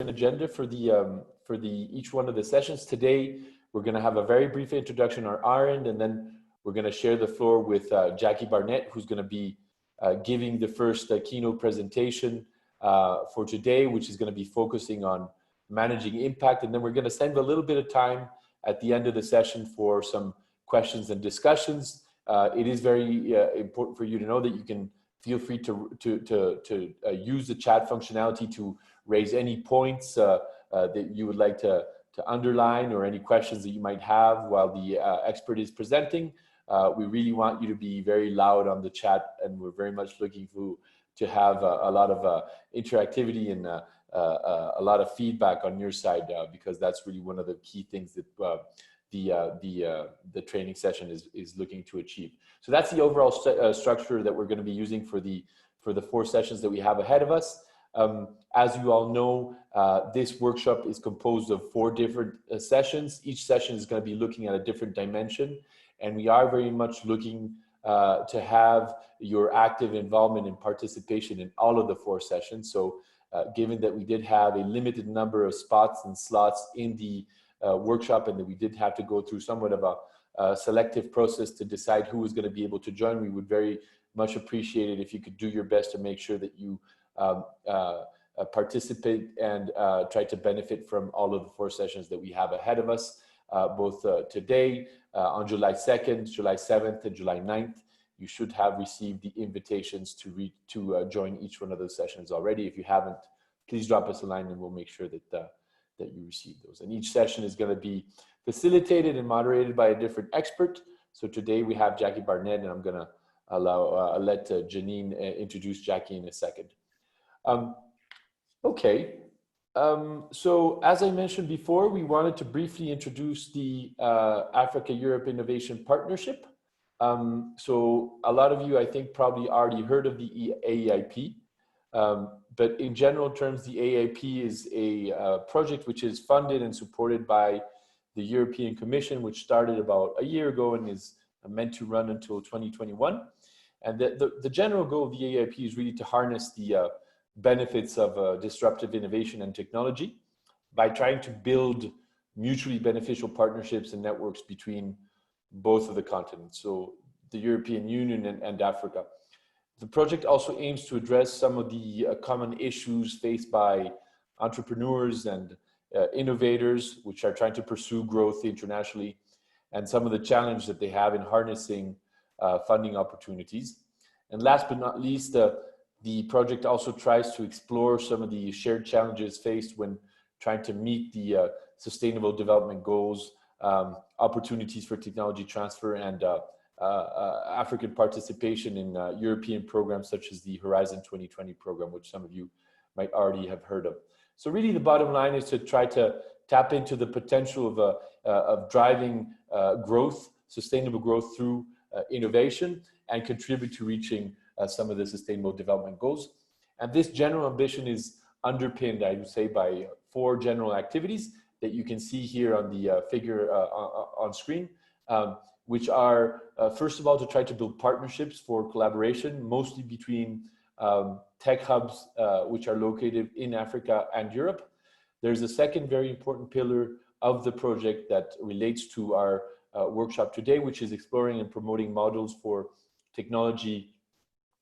agenda for each one of the sessions. Today, we're going to have a very brief introduction on our end, and then we're going to share the floor with Jaci Barnett, who's going to be giving the first keynote presentation for today, which is going to be focusing on managing impact. And then we're going to spend a little bit of time at the end of the session for some questions and discussions. It is very important for you to know that you can feel free to use the chat functionality to raise any points that you would like to underline, or any questions that you might have while the expert is presenting. We really want you to be very loud on the chat, and we're very much looking to have a lot of interactivity and a lot of feedback on your side, because that's really one of the key things that the training session is looking to achieve. So that's the overall structure that we're going to be using for the 4 sessions that we have ahead of us. As you all know, this workshop is composed of 4 different sessions. Each session is going to be looking at a different dimension, and we are very much looking to have your active involvement and participation in all of the 4 sessions. So given that we did have a limited number of spots and slots in the workshop, and that we did have to go through somewhat of a selective process to decide who was going to be able to join, we would very much appreciate it if you could do your best to make sure that you participate and try to benefit from all of the 4 sessions that we have ahead of us, both today, on July 2nd, July 7th, and July 9th. You should have received the invitations to join each one of those sessions already. If you haven't, please drop us a line and we'll make sure that you receive those. And each session is going to be facilitated and moderated by a different expert. So today we have Jaci Barnett, and I'm going to let Janine introduce Jaci in a second. So as I mentioned before, we wanted to briefly introduce the Africa-Europe Innovation Partnership. So a lot of you, I think, probably already heard of the AEIP. But in general terms, the AEIP is a project which is funded and supported by the European Commission, which started about a year ago and is meant to run until 2021. And the general goal of the AEIP is really to harness the benefits of disruptive innovation and technology by trying to build mutually beneficial partnerships and networks between both of the continents, so the European Union and Africa. The project also aims to address some of the common issues faced by entrepreneurs and innovators, which are trying to pursue growth internationally, and some of the challenges that they have in harnessing funding opportunities. And last but not least, the project also tries to explore some of the shared challenges faced when trying to meet the Sustainable Development Goals, opportunities for technology transfer, and African participation in European programs such as the Horizon 2020 program, which some of you might already have heard of. So really the bottom line is to try to tap into the potential of driving growth, sustainable growth through innovation, and contribute to reaching some of the Sustainable Development Goals. And this general ambition is underpinned, I would say, by 4 general activities that you can see here on the figure on screen, which are, first of all, to try to build partnerships for collaboration, mostly between tech hubs, which are located in Africa and Europe. There's a second very important pillar of the project that relates to our workshop today, which is exploring and promoting models for technology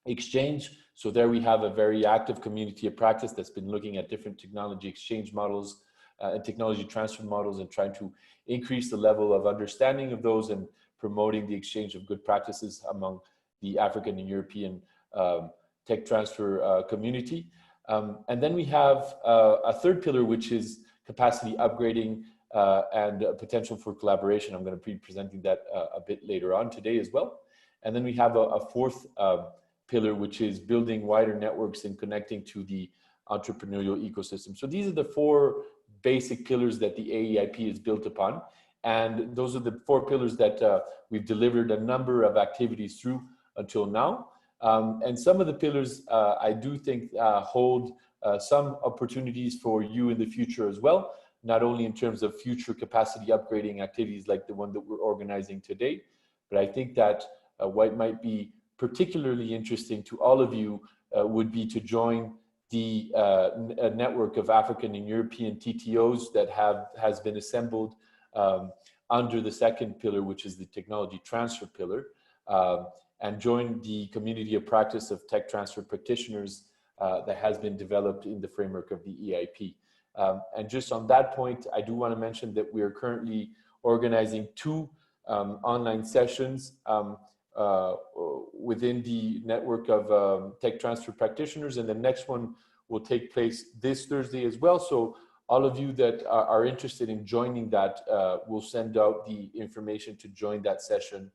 exchange. So there we have a very active community of practice that's been looking at different technology exchange models and technology transfer models, and trying to increase the level of understanding of those and promoting the exchange of good practices among the African and European tech transfer community. And then we have a third pillar, which is capacity upgrading and potential for collaboration. I'm going to be presenting that a bit later on today as well. And then we have a fourth pillar, which is building wider networks and connecting to the entrepreneurial ecosystem. So these are the 4 basic pillars that the AEIP is built upon. And those are the 4 pillars that we've delivered a number of activities through until now. And some of the pillars I do think hold some opportunities for you in the future as well, not only in terms of future capacity upgrading activities like the one that we're organizing today, but I think that what might be particularly interesting to all of you would be to join the a network of African and European TTOs that has been assembled under the second pillar, which is the technology transfer pillar, and joined the community of practice of tech transfer practitioners that has been developed in the framework of the EIP. And just on that point, I do want to mention that we are currently organizing 2 online sessions within the network of tech transfer practitioners, and the next one will take place this Thursday as well. So all of you that are interested in joining that, we'll send out the information to join that session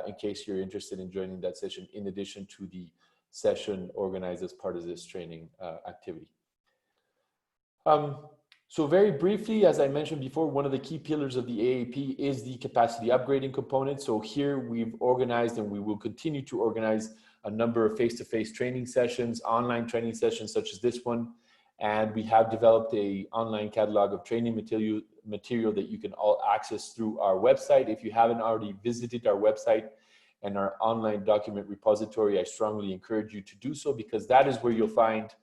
in case you're interested in joining that session, in addition to the session organized as part of this training activity. So very briefly, as I mentioned before, one of the key pillars of the AAP is the capacity upgrading component. So here we've organized, and we will continue to organize, a number of face-to-face training sessions, online training sessions such as this one. And we have developed an online catalog of training material that you can all access through our website. If you haven't already visited our website and our online document repository, I strongly encourage you to do so, because that is where you'll find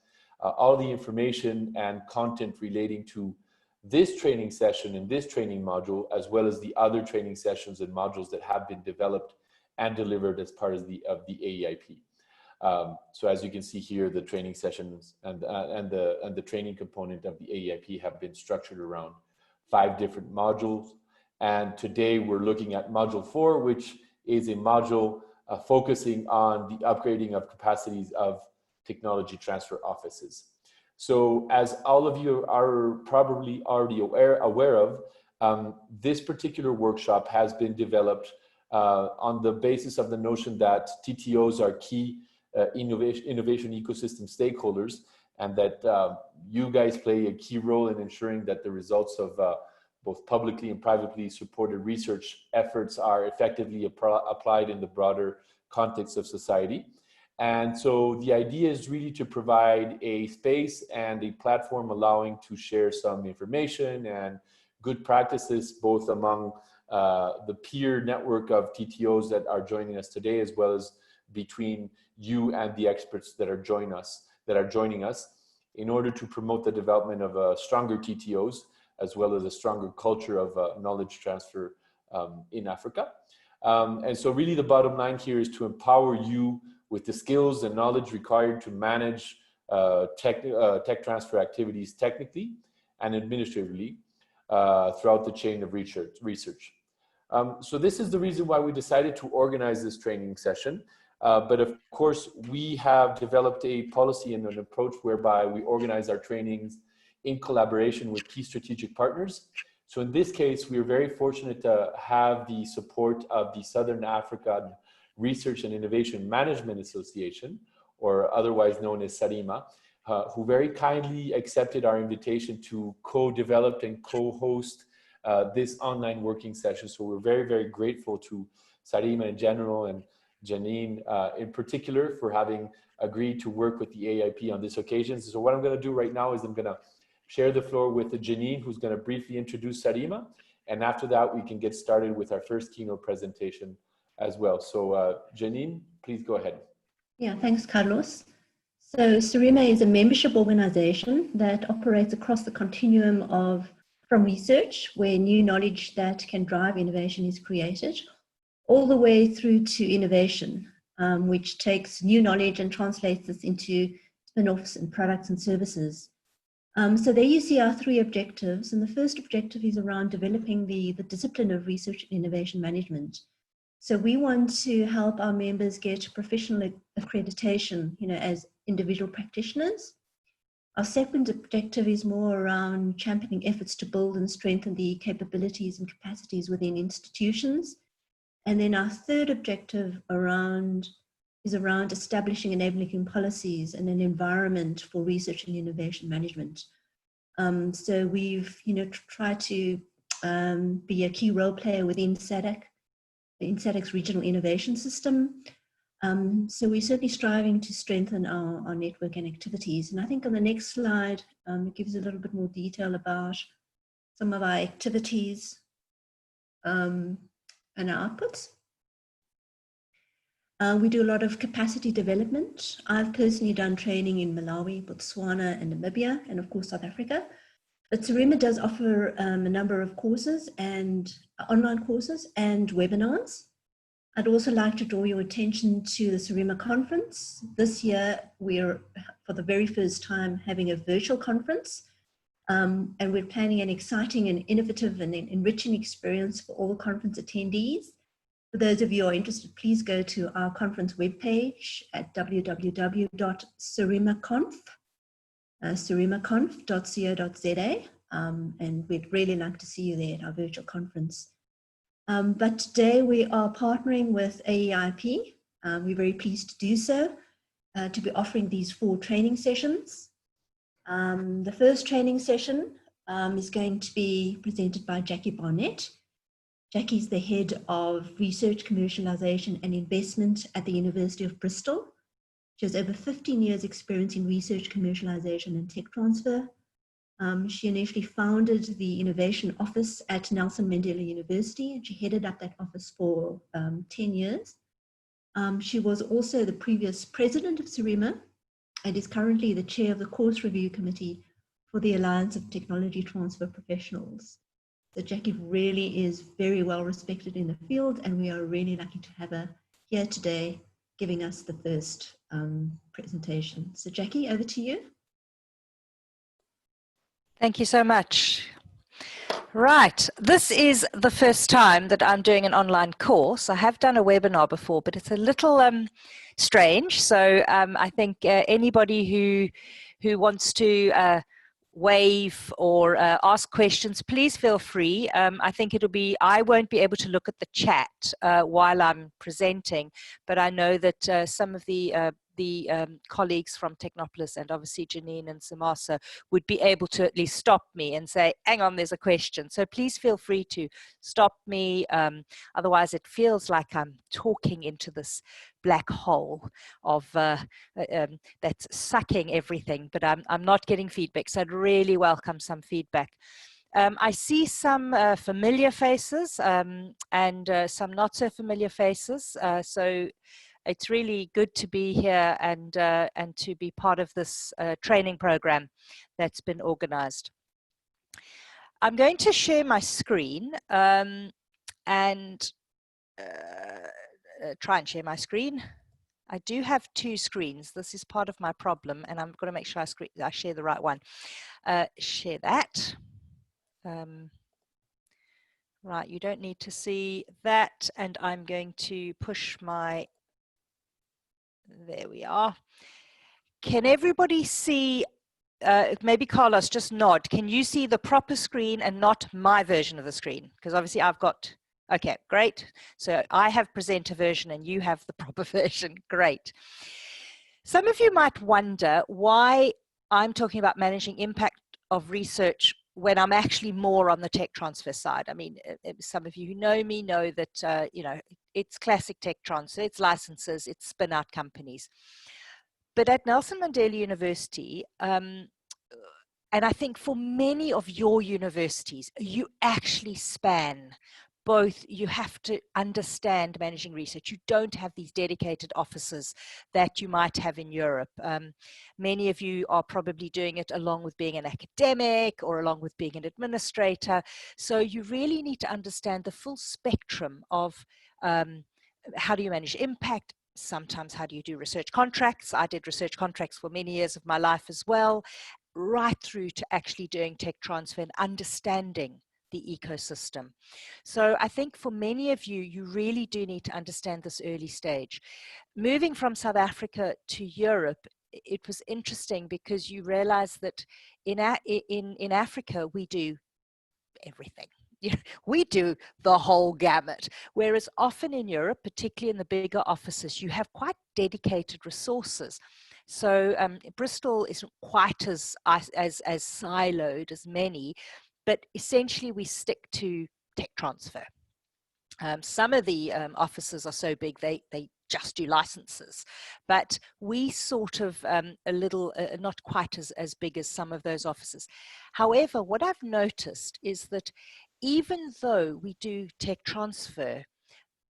all the information and content relating to this training session and this training module, as well as the other training sessions and modules that have been developed and delivered as part of the AEIP. So as you can see here, the training sessions and the training component of the AEIP have been structured around 5 different modules. And today we're looking at module 4, which is a module focusing on the upgrading of capacities of technology transfer offices. So as all of you are probably already aware of, this particular workshop has been developed on the basis of the notion that TTOs are key innovation ecosystem stakeholders, and that you guys play a key role in ensuring that the results of both publicly and privately supported research efforts are effectively applied in the broader context of society. And so the idea is really to provide a space and a platform allowing to share some information and good practices, both among the peer network of TTOs that are joining us today, as well as between you and the experts that are joining us, in order to promote the development of stronger TTOs, as well as a stronger culture of knowledge transfer in Africa. And so really the bottom line here is to empower you with the skills and knowledge required to manage tech transfer activities technically and administratively throughout the chain of research. So this is the reason why we decided to organize this training session. But of course, we have developed a policy and an approach whereby we organize our trainings in collaboration with key strategic partners. So in this case, we are very fortunate to have the support of the Southern African Research and Innovation Management Association, or otherwise known as SARIMA, who very kindly accepted our invitation to co-develop and co-host this online working session. So we're very, very grateful to SARIMA in general and Janine in particular for having agreed to work with the AIP on this occasion. So what I'm going to do right now is I'm going to share the floor with Janine, who's going to briefly introduce SARIMA. And after that, we can get started with our first keynote presentation as well. So Janine, please go ahead. Yeah, thanks, Carlos. So SARIMA is a membership organization that operates across the continuum from research, where new knowledge that can drive innovation is created, all the way through to innovation, which takes new knowledge and translates this into spin-offs and products and services. So there you see our 3 objectives. And the first objective is around developing the discipline of research and innovation management. So we want to help our members get professional accreditation, as individual practitioners. Our second objective is more around championing efforts to build and strengthen the capabilities and capacities within institutions. And then our third objective is around establishing enabling policies and an environment for research and innovation management. So we've, tried to be a key role player within SADC, in SADC's regional innovation system. So we're certainly striving to strengthen our network and activities. And I think on the next slide, it gives a little bit more detail about some of our activities and our outputs. We do a lot of capacity development. I've personally done training in Malawi, Botswana, and Namibia, and of course South Africa. But Surima does offer a number of courses and online courses and webinars. I'd also like to draw your attention to the Surima conference. This year, we're, for the very first time, having a virtual conference. And we're planning an exciting and innovative and enriching experience for all conference attendees. For those of you who are interested, please go to our conference webpage at www.surimaconf.co.za, and we'd really like to see you there at our virtual conference. But today we are partnering with AEIP. We're very pleased to do so, to be offering these 4 training sessions. The first training session is going to be presented by Jaci Barnett. Jaci is the head of research, commercialization and investment at the University of Bristol. She has over 15 years experience in research, commercialization and tech transfer. She initially founded the innovation office at Nelson Mandela University, and she headed up that office for 10 years. She was also the previous president of Surima and is currently the chair of the course review committee for the Alliance of Technology Transfer Professionals. So Jaci really is very well respected in the field, and we are really lucky to have her here today giving us the first presentation. So Jaci, over to you. Thank you so much. Right, this is the first time that I'm doing an online course. I have done a webinar before, but it's a little strange. So I think anybody who wants to wave or ask questions, please feel free. I think I won't be able to look at the chat while I'm presenting, but I know that some of the colleagues from Technopolis and obviously Janine and Samasa would be able to at least stop me and say, hang on, there's a question. So please feel free to stop me. Otherwise it feels like I'm talking into this black hole of that's sucking everything, but I'm not getting feedback. So I'd really welcome some feedback. I see some familiar faces and some not so familiar faces. So it's really good to be here and to be part of this training program that's been organized. I'm going to share my screen and try and share my screen. I do have 2 screens. This is part of my problem, and I'm going to make sure I share the right one. Share that. Right, you don't need to see that, and I'm going to push my... There we are. Can everybody see, maybe Carlos, just nod. Can you see the proper screen and not my version of the screen? Because obviously I've got, okay, great. So I have presenter version and you have the proper version, great. Some of you might wonder why I'm talking about managing impact of research when I'm actually more on the tech transfer side. I mean, some of you who know me know that, you know, it's classic tech transfer, it's licenses, it's spin out companies. But at Nelson Mandela University, and I think for many of your universities, you actually span both. You have to understand managing research. You don't have these dedicated offices that you might have in Europe. Many of you are probably doing it along with being an academic or along with being an administrator. So you really need to understand the full spectrum of how do you manage impact. Sometimes how do you do research contracts? I did research contracts for many years of my life as well, right through to actually doing tech transfer and understanding the ecosystem. So I think for many of you, you really do need to understand this early stage. Moving from South Africa to Europe, it was interesting because you realize that in Africa, we do everything. We do the whole gamut, whereas often in Europe, particularly in the bigger offices, you have quite dedicated resources. So Bristol isn't quite as siloed as many, but essentially we stick to tech transfer. Some of the offices are so big they just do licenses, but we sort of a little not quite as big as some of those offices. However, what I've noticed is that even though we do tech transfer,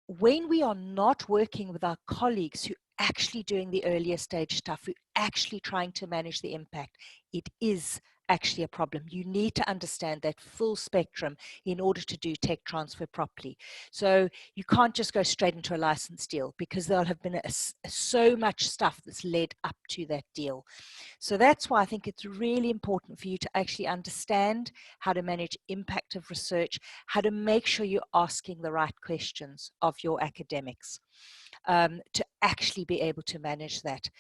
when we are not working with our colleagues who are actually doing the earlier stage stuff, who are actually trying to manage the impact, it is actually a problem. You need to understand that full spectrum in order to do tech transfer properly. So you can't just go straight into a license deal, because there'll have been so much stuff that's led up to that deal. So that's why I think it's really important for you to actually understand how to manage impact of research, how to make sure you're asking the right questions of your academics, to actually be able to manage that.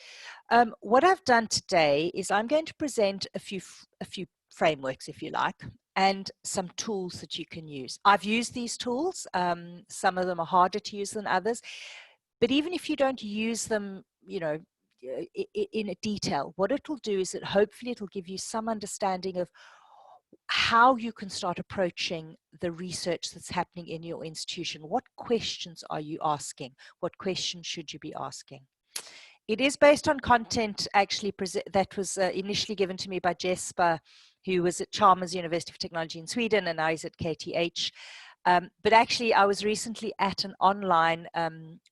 What I've done today is I'm going to present a few frameworks, if you like, and some tools that you can use. I've used these tools. Some of them are harder to use than others, but even if you don't use them, you know, in a detail, what it will do is that hopefully it'll give you some understanding of how you can start approaching the research that's happening in your institution. What questions are you asking? What questions should you be asking? It is based on content actually that was initially given to me by Jesper, who was at Chalmers University of Technology in Sweden, and now he's at KTH. But actually, I was recently at an online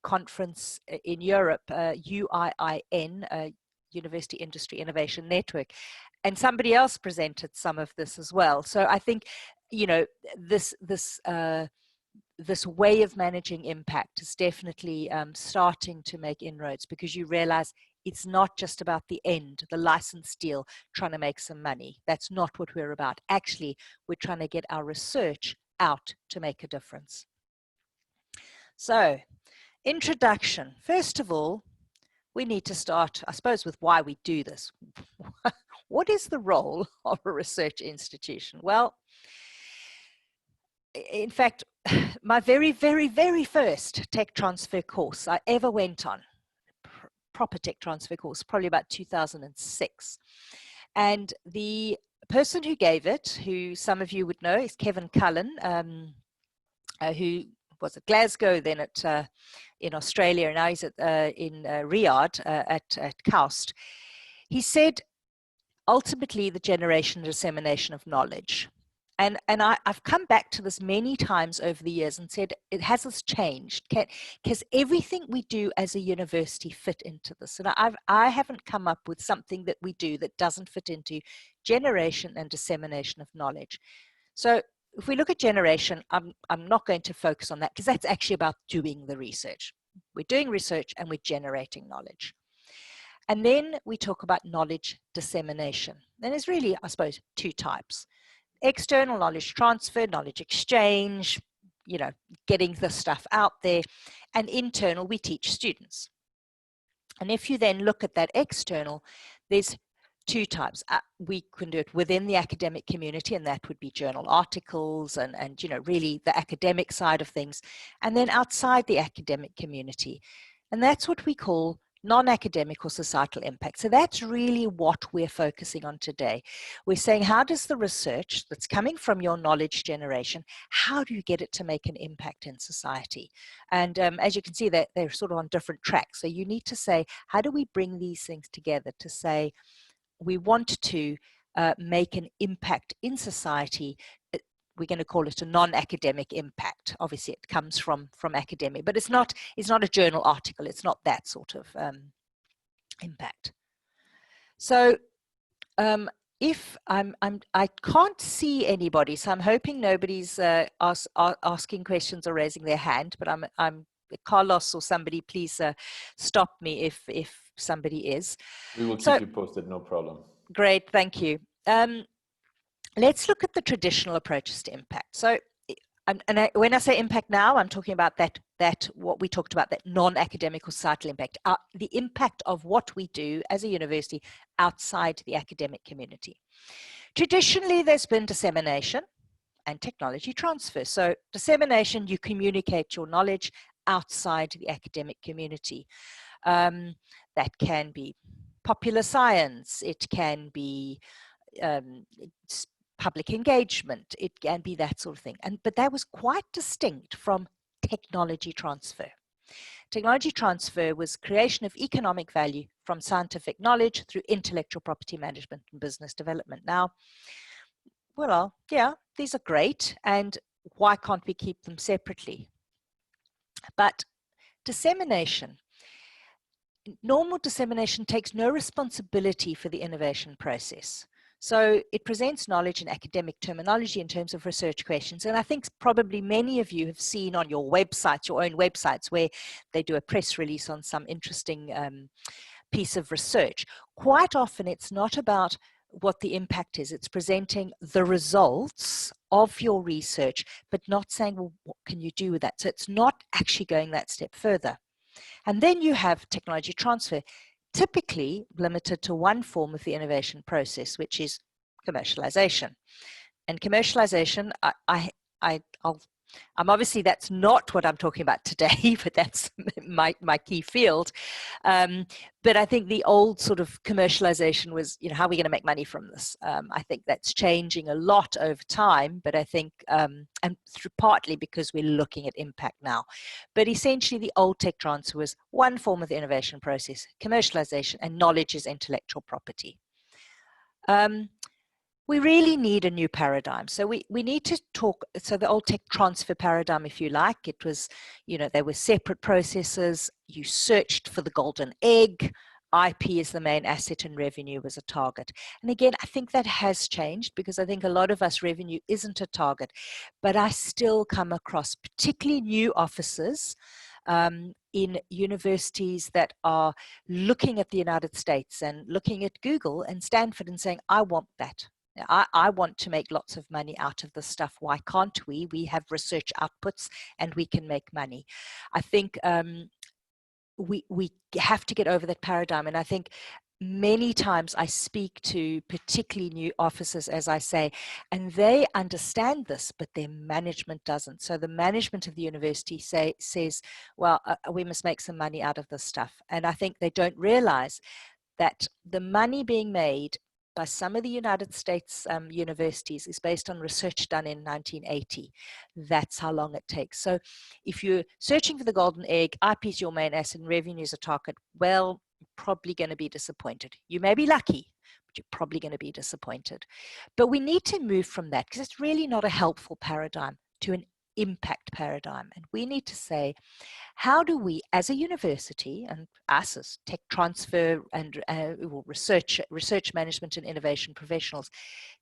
conference in Europe, UIIN, University Industry Innovation Network, and somebody else presented some of this as well. So I think, you know, this way of managing impact is definitely starting to make inroads, because you realize it's not just about the end, the license deal, trying to make some money. That's not what we're about. Actually, we're trying to get our research out to make a difference. So, introduction. First of all, we need to start, I suppose, with why we do this. What is the role of a research institution? Well, in fact, my very, very, very first tech transfer course I ever went on, proper tech transfer course, probably about 2006. And the person who gave it, who some of you would know, is Kevin Cullen, who was at Glasgow, then at in Australia, and now he's at, in Riyadh at KAUST. He said, ultimately, the generation and dissemination of knowledge. And I've come back to this many times over the years and said, it has changed? Because everything we do as a university fit into this. And I haven't come up with something that we do that doesn't fit into generation and dissemination of knowledge. So if we look at generation, I'm not going to focus on that, because that's actually about doing the research. We're doing research and we're generating knowledge. And then we talk about knowledge dissemination. And there's really, I suppose, two types. External knowledge transfer, knowledge exchange, you know, getting the stuff out there. And internal, we teach students. And if you then look at that external, there's two types. We can do it within the academic community, and that would be journal articles and you know, really the academic side of things. And then outside the academic community. And that's what we call non-academic or societal impact. So that's really what we're focusing on today. We're saying, how does the research that's coming from your knowledge generation, how do you get it to make an impact in society? And as you can see, they're sort of on different tracks. So you need to say, how do we bring these things together to say, we want to make an impact in society. We're going to call it a non-academic impact. Obviously, it comes from academia, but it's not a journal article. It's not that sort of impact. So if I can't see anybody, so I'm hoping nobody's asking questions or raising their hand, but I'm Carlos or somebody, please stop me if somebody is. We will keep you posted, no problem. Great, thank you. Let's look at the traditional approaches to impact. So, when I say impact now, I'm talking about that what we talked about, that non-academic or societal impact, the impact of what we do as a university outside the academic community. Traditionally, there's been dissemination and technology transfer. So dissemination, you communicate your knowledge outside the academic community. That can be popular science, it can be public engagement, it can be that sort of thing. But that was quite distinct from technology transfer. Technology transfer was creation of economic value from scientific knowledge through intellectual property management and business development. Now, well, yeah, these are great, and why can't we keep them separately? But dissemination, normal dissemination takes no responsibility for the innovation process. So it presents knowledge in academic terminology in terms of research questions. And I think probably many of you have seen on your websites, your own websites, where they do a press release on some interesting piece of research. Quite often it's not about what the impact is. It's presenting the results of your research, but not saying, well, what can you do with that? So it's not actually going that step further. And then you have technology transfer, typically limited to one form of the innovation process, which is commercialization. And commercialization, I'm obviously, that's not what I'm talking about today, but that's my key field. But I think the old sort of commercialization was, you know, how are we going to make money from this? I think that's changing a lot over time, but I think, and partly because we're looking at impact now. But essentially the old tech transfer was one form of the innovation process, commercialization, and knowledge is intellectual property. We really need a new paradigm. So we need to talk, so the old tech transfer paradigm, if you like, it was, you know, there were separate processes. You searched for the golden egg. IP is the main asset and revenue was a target. And again, I think that has changed because I think a lot of us revenue isn't a target, but I still come across particularly new officers in universities that are looking at the United States and looking at Google and Stanford and saying, I want that. I want to make lots of money out of this stuff. Why can't we? We have research outputs and we can make money. I think we have to get over that paradigm. And I think many times I speak to particularly new officers, as I say, and they understand this, but their management doesn't. So the management of the university says, well, we must make some money out of this stuff. And I think they don't realize that the money being made by some of the United States universities is based on research done in 1980. That's how long it takes. So if you're searching for the golden egg, IP is your main asset and revenue is a target, well, you're probably going to be disappointed. You may be lucky, but you're probably going to be disappointed. But we need to move from that because it's really not a helpful paradigm to an impact paradigm. And we need to say, how do we, as a university, and us as tech transfer and research management and innovation professionals,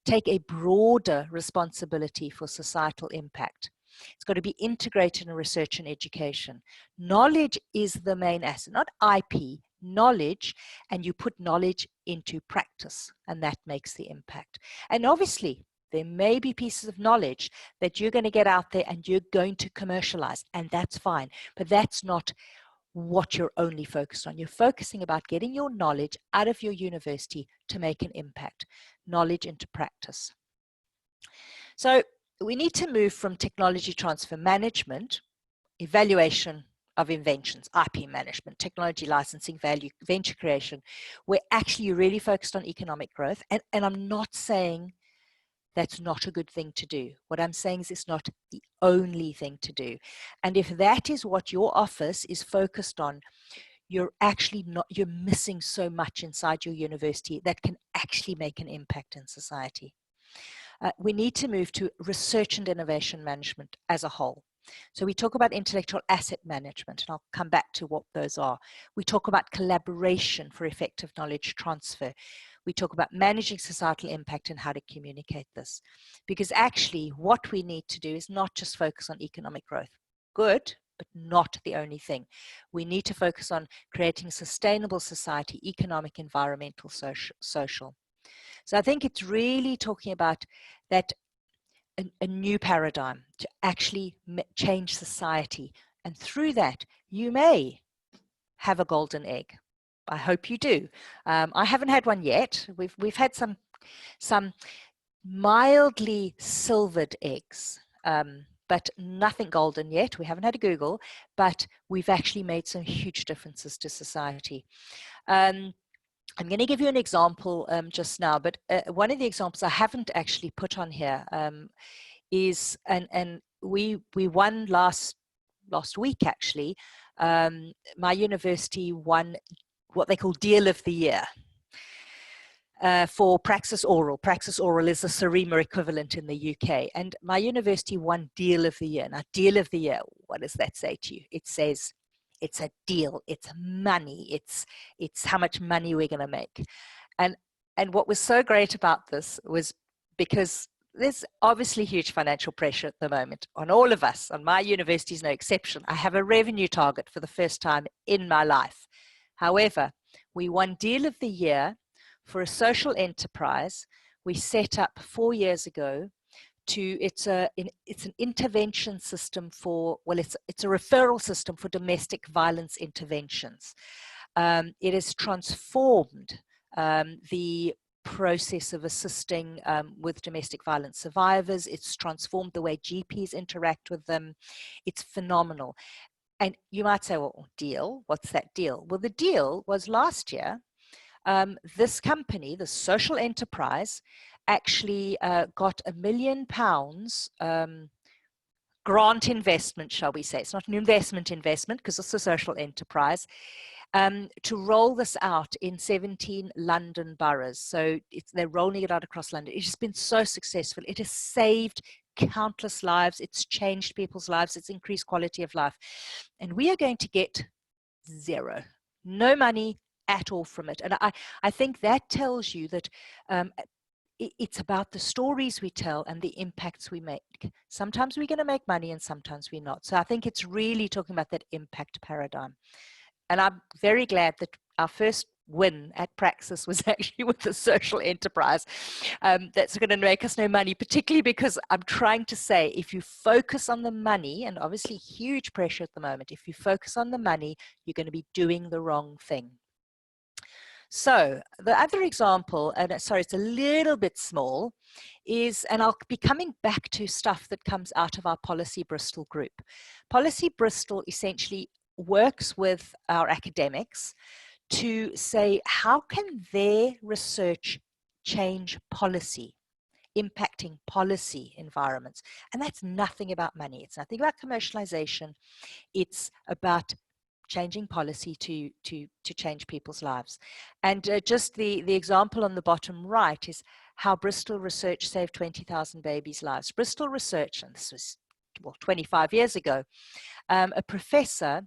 take a broader responsibility for societal impact? It's got to be integrated in research and education. Knowledge is the main asset, not IP, knowledge, and you put knowledge into practice, and that makes the impact. And obviously, there may be pieces of knowledge that you're going to get out there and you're going to commercialize, and that's fine. But that's not what you're only focused on. You're focusing about getting your knowledge out of your university to make an impact, knowledge into practice. So we need to move from technology transfer management, evaluation of inventions, IP management, technology licensing, value, venture creation, where actually you're really focused on economic growth. And I'm not saying that's not a good thing to do. What I'm saying is it's not the only thing to do. And if that is what your office is focused on, you're actually not, you're missing so much inside your university that can actually make an impact in society. We need to move to research and innovation management as a whole. So we talk about intellectual asset management, and I'll come back to what those are. We talk about collaboration for effective knowledge transfer. We talk about managing societal impact and how to communicate this. Because actually what we need to do is not just focus on economic growth. Good, but not the only thing. We need to focus on creating a sustainable society, economic, environmental, social. So I think it's really talking about that a new paradigm to actually change society. And through that, you may have a golden egg. I hope you do. I haven't had one yet. We've had some mildly silvered eggs, but nothing golden yet. We haven't had a Google, but we've actually made some huge differences to society. I'm going to give you an example just now, but one of the examples I haven't actually put on here is, and we won last week actually. My university won what they call Deal of the Year for Praxis Oral. Praxis Oral is the Sarima equivalent in the UK, and my university won Deal of the Year. Now, Deal of the Year, what does that say to you? It says it's a deal, it's money, it's how much money we're going to make. And what was so great about this was because there's obviously huge financial pressure at the moment on all of us, and my university is no exception. I have a revenue target for the first time in my life. However, we won Deal of the Year for a social enterprise we set up 4 years ago. It's an intervention system for, well, it's a referral system for domestic violence interventions. It has transformed the process of assisting with domestic violence survivors. It's transformed the way GPs interact with them. It's phenomenal. And you might say, well, deal, what's that deal? Well, the deal was last year, this company, the social enterprise, actually got £1 million grant investment, shall we say. It's not an investment because it's a social enterprise, to roll this out in 17 London boroughs. So they're rolling it out across London. It's just been so successful. It has saved countless lives. It's changed people's lives. It's increased quality of life. And we are going to get zero, no money at all from it. And I think that tells you that it's about the stories we tell and the impacts we make. Sometimes we're going to make money and sometimes we're not. So I think it's really talking about that impact paradigm. And I'm very glad that our first win at Praxis was actually with the social enterprise. That's going to make us no money, particularly because I'm trying to say, if you focus on the money, and obviously huge pressure at the moment, if you focus on the money, you're going to be doing the wrong thing. So the other example, and sorry, it's a little bit small, is, and I'll be coming back to stuff that comes out of our Policy Bristol group. Policy Bristol essentially works with our academics to say, how can their research change policy, impacting policy environments? And that's nothing about money. It's nothing about commercialization. It's about changing policy to change people's lives. And just the example on the bottom right is how Bristol Research saved 20,000 babies' lives. Bristol Research, and this was, well, 25 years ago, a professor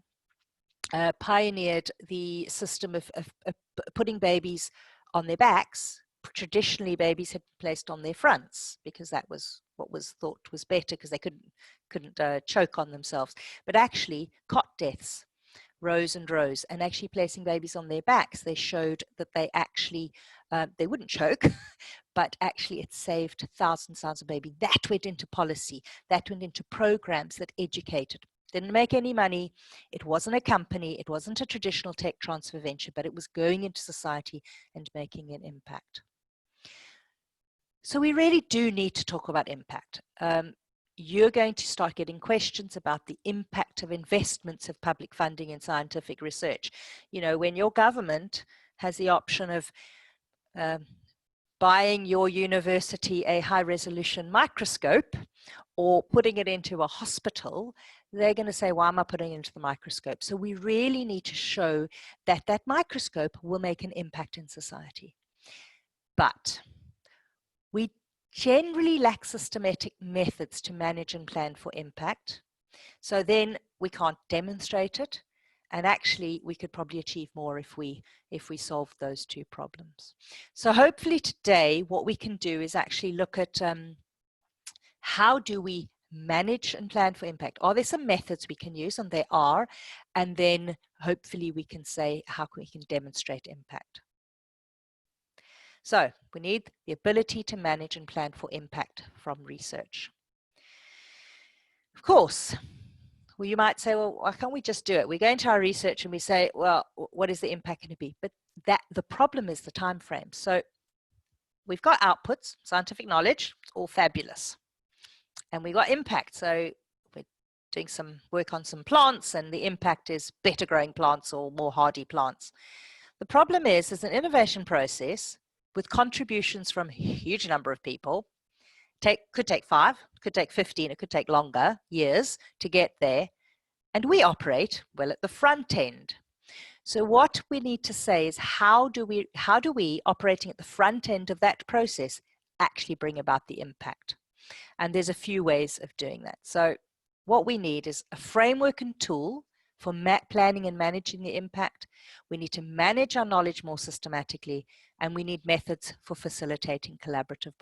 pioneered the system of putting babies on their backs. Traditionally, babies had been placed on their fronts because that was what was thought was better, because they couldn't choke on themselves. But actually, cot deaths rose and rose, and actually placing babies on their backs, they showed that they actually, they wouldn't choke, but actually it saved thousands of babies. That went into policy, that went into programs that educated. Didn't make any money, it wasn't a company, it wasn't a traditional tech transfer venture, but it was going into society and making an impact. So we really do need to talk about impact. You're going to start getting questions about the impact of investments of public funding in scientific research. You know, when your government has the option of buying your university a high-resolution microscope or putting it into a hospital, they're going to say, why am I putting it into the microscope? So we really need to show that that microscope will make an impact in society. But we generally lack systematic methods to manage and plan for impact. So then we can't demonstrate it. And actually, we could probably achieve more if we solved those two problems. So hopefully today, what we can do is actually look at how do we manage and plan for impact. Are there some methods we can use? And there are. And then hopefully we can say how we can demonstrate impact. So we need the ability to manage and plan for impact from research. Of course, well, you might say, well, why can't we just do it? We go into our research and we say, well, what is the impact going to be? But the problem is the time frame. So we've got outputs, scientific knowledge, it's all fabulous. And we got impact. So we're doing some work on some plants, and the impact is better growing plants or more hardy plants. The problem is there's an innovation process with contributions from a huge number of people. Could take 5, could take 15, it could take longer years to get there. And we operate well at the front end. So what we need to say is how do we operating at the front end of that process actually bring about the impact? And there's a few ways of doing that. So What we need is a framework and tool for planning and managing the impact. We need to manage our knowledge more systematically, and we need methods for facilitating collaborative,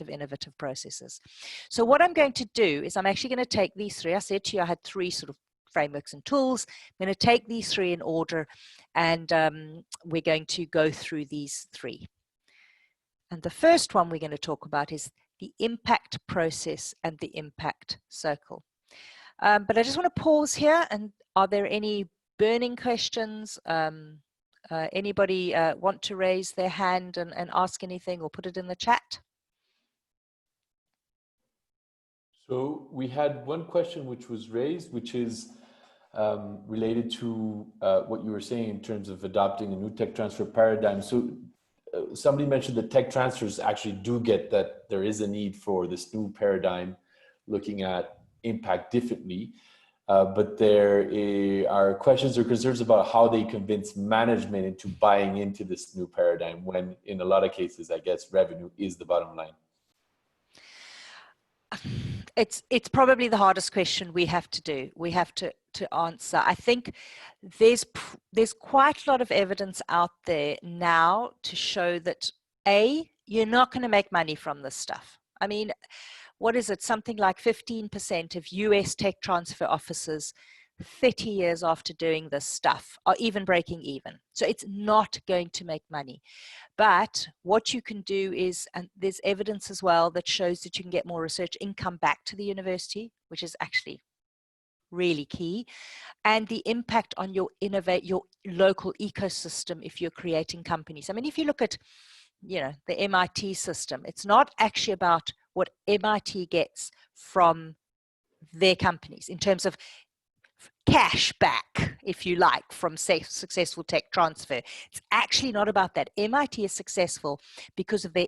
innovative processes. So what I'm going to do is I'm actually going to take these three. I said to you I had three sort of frameworks and tools. I'm going to take these three in order, and we're going to go through these three. And the first one we're going to talk about is the impact process and the impact circle. But I just want to pause here. And are there any burning questions? Anybody want to raise their hand and ask anything or put it in the chat? So we had one question which was raised, which is related to what you were saying in terms of adopting a new tech transfer paradigm. So somebody mentioned that tech transfers actually do get that there is a need for this new paradigm looking at impact differently, but there are questions or concerns about how they convince management into buying into this new paradigm when in a lot of cases, I guess, revenue is the bottom line. It's probably the hardest question we have to do. We have to answer. I think there's quite a lot of evidence out there now to show that you're not going to make money from this stuff. I mean, what is it? Something like 15% of US tech transfer officers 30 years after doing this stuff are even breaking even. So it's not going to make money. But what you can do is, and there's evidence as well that shows that you can get more research income back to the university, which is actually really key, and the impact on your local ecosystem if you're creating companies. I mean, if you look at, the MIT system, it's not actually about what MIT gets from their companies in terms of cash back, if you like, from successful tech transfer. It's actually not about that. MIT is successful because of their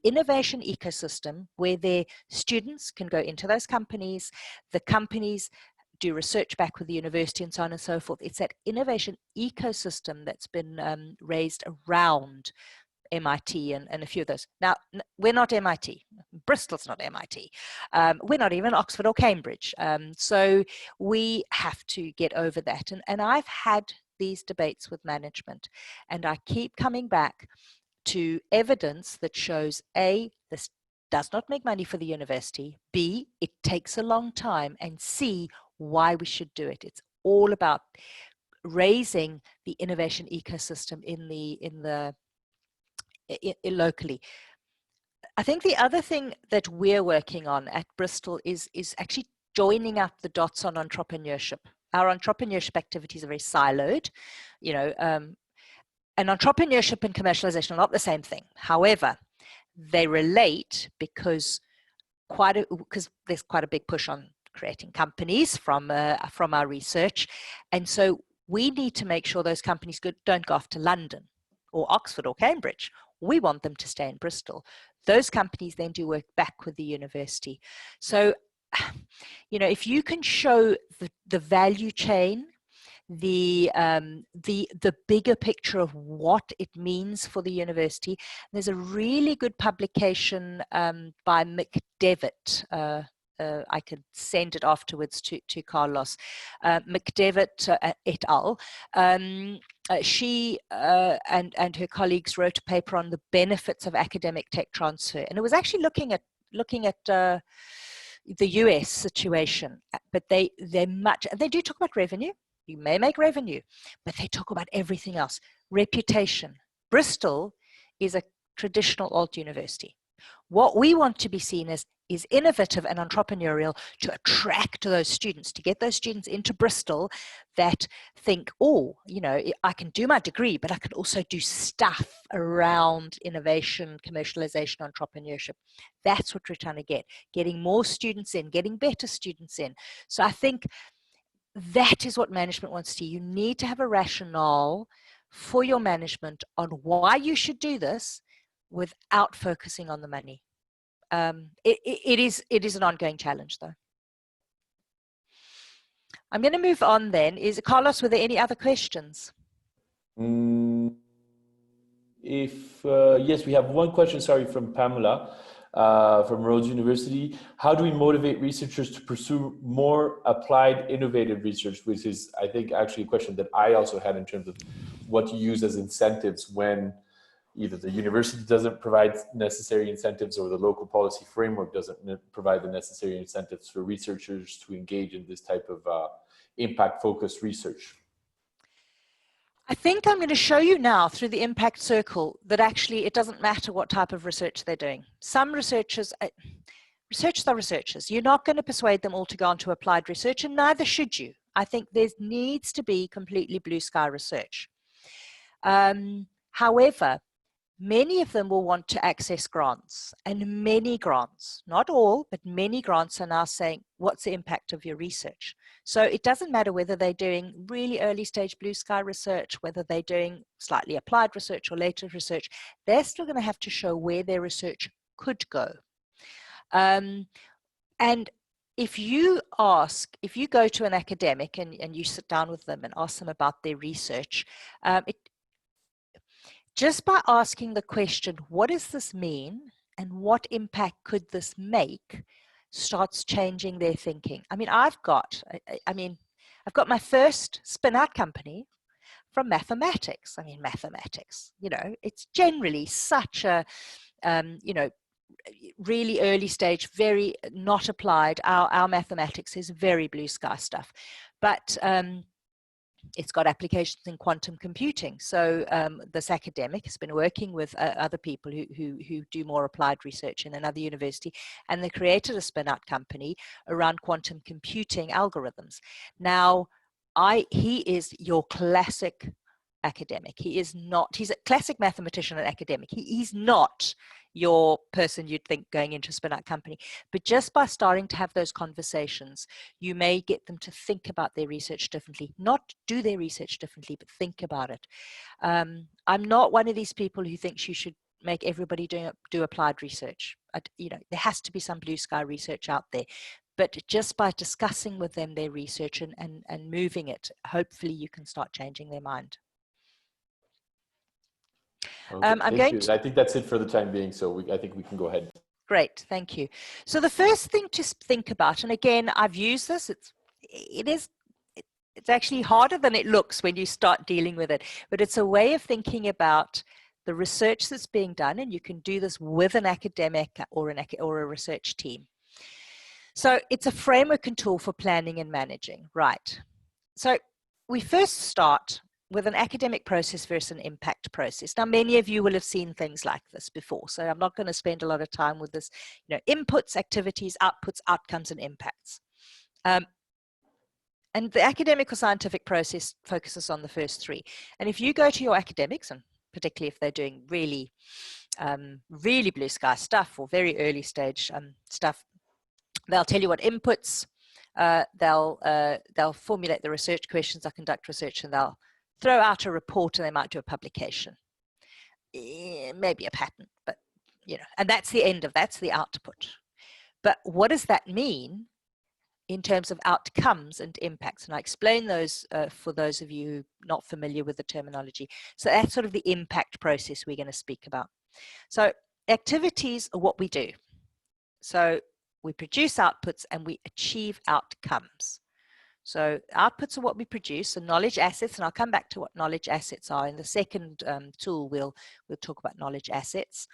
innovation ecosystem where their students can go into those companies, the companies do research back with the university and so on and so forth. It's that innovation ecosystem that's been raised around MIT and a few of those. Now, we're not MIT. Bristol's not MIT. We're not even Oxford or Cambridge. So we have to get over that. And I've had these debates with management, and I keep coming back to evidence that shows A, this does not make money for the university, B, it takes a long time, and C, why we should do it. It's all about raising the innovation ecosystem locally. I think the other thing that we're working on at Bristol is actually joining up the dots on entrepreneurship. Our entrepreneurship activities are very siloed, and entrepreneurship and commercialization are not the same thing. However, they relate because there's quite a big push on creating companies from our research, and so we need to make sure those companies don't go off to London or Oxford or Cambridge. We want them to stay in Bristol. Those companies then do work back with the university. So, if you can show the value chain, the bigger picture of what it means for the university. There's a really good publication by McDevitt. I could send it afterwards to Carlos. McDevitt et al. She and her colleagues wrote a paper on the benefits of academic tech transfer, and it was actually looking at the US situation. But they do talk about revenue. You may make revenue, but they talk about everything else. Reputation. Bristol is a traditional alt university. What we want to be seen as is innovative and entrepreneurial to attract those students, to get those students into Bristol that think, I can do my degree, but I can also do stuff around innovation, commercialization, entrepreneurship. That's what we're trying to getting more students in, getting better students in. So I think that is what management wants to see. You need to have a rationale for your management on why you should do this without focusing on the money. It is an ongoing challenge, though. I'm going to move on then. Carlos, were there any other questions? Yes, we have one question, sorry, from Pamela. from Rhodes University. How do we motivate researchers to pursue more applied innovative research, which is, I think, actually a question that I also had in terms of what to use as incentives when either the university doesn't provide necessary incentives or the local policy framework doesn't provide the necessary incentives for researchers to engage in this type of impact-focused research. I think I'm going to show you now through the impact circle that actually it doesn't matter what type of research they're doing. Some researchers are researchers. You're not going to persuade them all to go on to applied research, and neither should you. I think there needs to be completely blue sky research. However, many of them will want to access grants, and many grants, not all, but many grants are now saying, what's the impact of your research? So it doesn't matter whether they're doing really early stage blue sky research, whether they're doing slightly applied research or later research, they're still going to have to show where their research could go. And if you go to an academic and you sit down with them and ask them about their research, just by asking the question, what does this mean and what impact could this make, starts changing their thinking. I mean, I've got my first spin-out company from mathematics. I mean, mathematics, you know, it's generally such a, you know, really early stage, very not applied. Our mathematics is very blue sky stuff, but it's got applications in quantum computing. So this academic has been working with other people who do more applied research in another university, and they created a spin-out company around quantum computing algorithms. Now, he is your classic academic. He's a classic mathematician and academic. He's not your person you'd think going into a spin-out company. But just by starting to have those conversations, you may get them to think about their research differently. Not do their research differently, but think about it. I'm not one of these people who thinks you should make everybody do applied research. You know, there has to be some blue sky research out there. But just by discussing with them their research and moving it, hopefully you can start changing their mind. Okay, I think that's it for the time being, so I think we can go ahead. Great, thank you. So the first thing to think about, and again, I've used this, it's actually harder than it looks when you start dealing with it, but it's a way of thinking about the research that's being done, and you can do this with an academic or a research team. So it's a framework and tool for planning and managing, right? So we first start with an academic process versus an impact process. Now, many of you will have seen things like this before, so I'm not going to spend a lot of time with this. You know, inputs, activities, outputs, outcomes, and impacts. And the academic or scientific process focuses on the first three. And if you go to your academics, and particularly if they're doing really, really blue sky stuff or very early stage stuff, they'll tell you what inputs, they'll formulate the research questions, they'll conduct research, and they'll throw out a report, and they might do a publication, maybe a patent, but you know, and that's the output. But what does that mean in terms of outcomes and impacts? And I explain those for those of you who are not familiar with the terminology. So that's sort of the impact process we're going to speak about. So activities are what we do. So we produce outputs and we achieve outcomes. So outputs are what we produce, so knowledge assets, and I'll come back to what knowledge assets are. In the second tool, we'll talk about knowledge assets.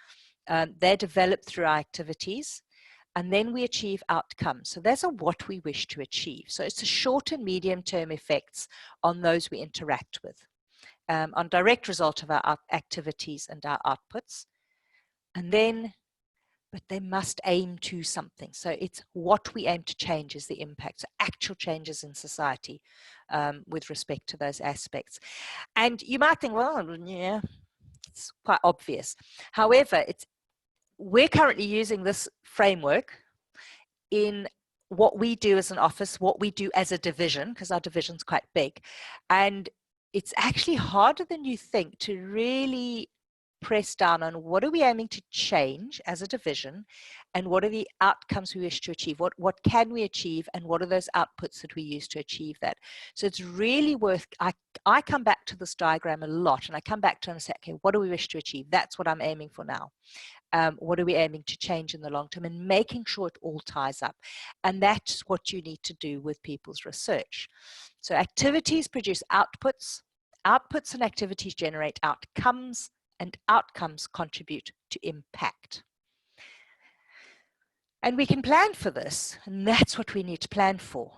They're developed through our activities, and then we achieve outcomes. So those are what we wish to achieve. So it's the short and medium term effects on those we interact with, on direct result of our activities and our outputs. And then, but they must aim to something. So it's what we aim to change is the impact, so actual changes in society with respect to those aspects. And you might think, well, yeah, it's quite obvious. However, we're currently using this framework in what we do as an office, what we do as a division, because our division's quite big. And it's actually harder than you think to really press down on what are we aiming to change as a division, and what are the outcomes we wish to achieve, what can we achieve, and what are those outputs that we use to achieve that. So it's really worth, I come back to this diagram a lot, and I come back to it and say, okay, what do we wish to achieve? That's what I'm aiming for now. What are we aiming to change in the long term, and making sure it all ties up. And that's what you need to do with people's research. So activities produce outputs, outputs and activities generate outcomes, and outcomes contribute to impact. And we can plan for this, and that's what we need to plan for.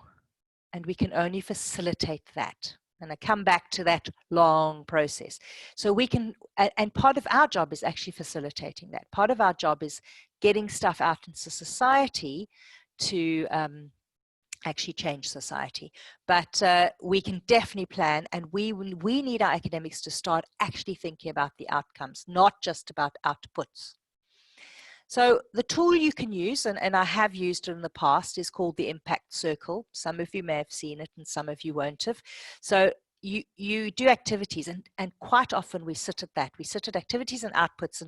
And we can only facilitate that. And I come back to that long process. So we can, and part of our job is actually facilitating that. Part of our job is getting stuff out into society to actually change society. But we can definitely plan, and we need our academics to start actually thinking about the outcomes, not just about outputs. So the tool you can use, and I have used it in the past, is called the impact circle. Some of you may have seen it and some of you won't have. So you do activities, and quite often we sit at that. We sit at activities and outputs,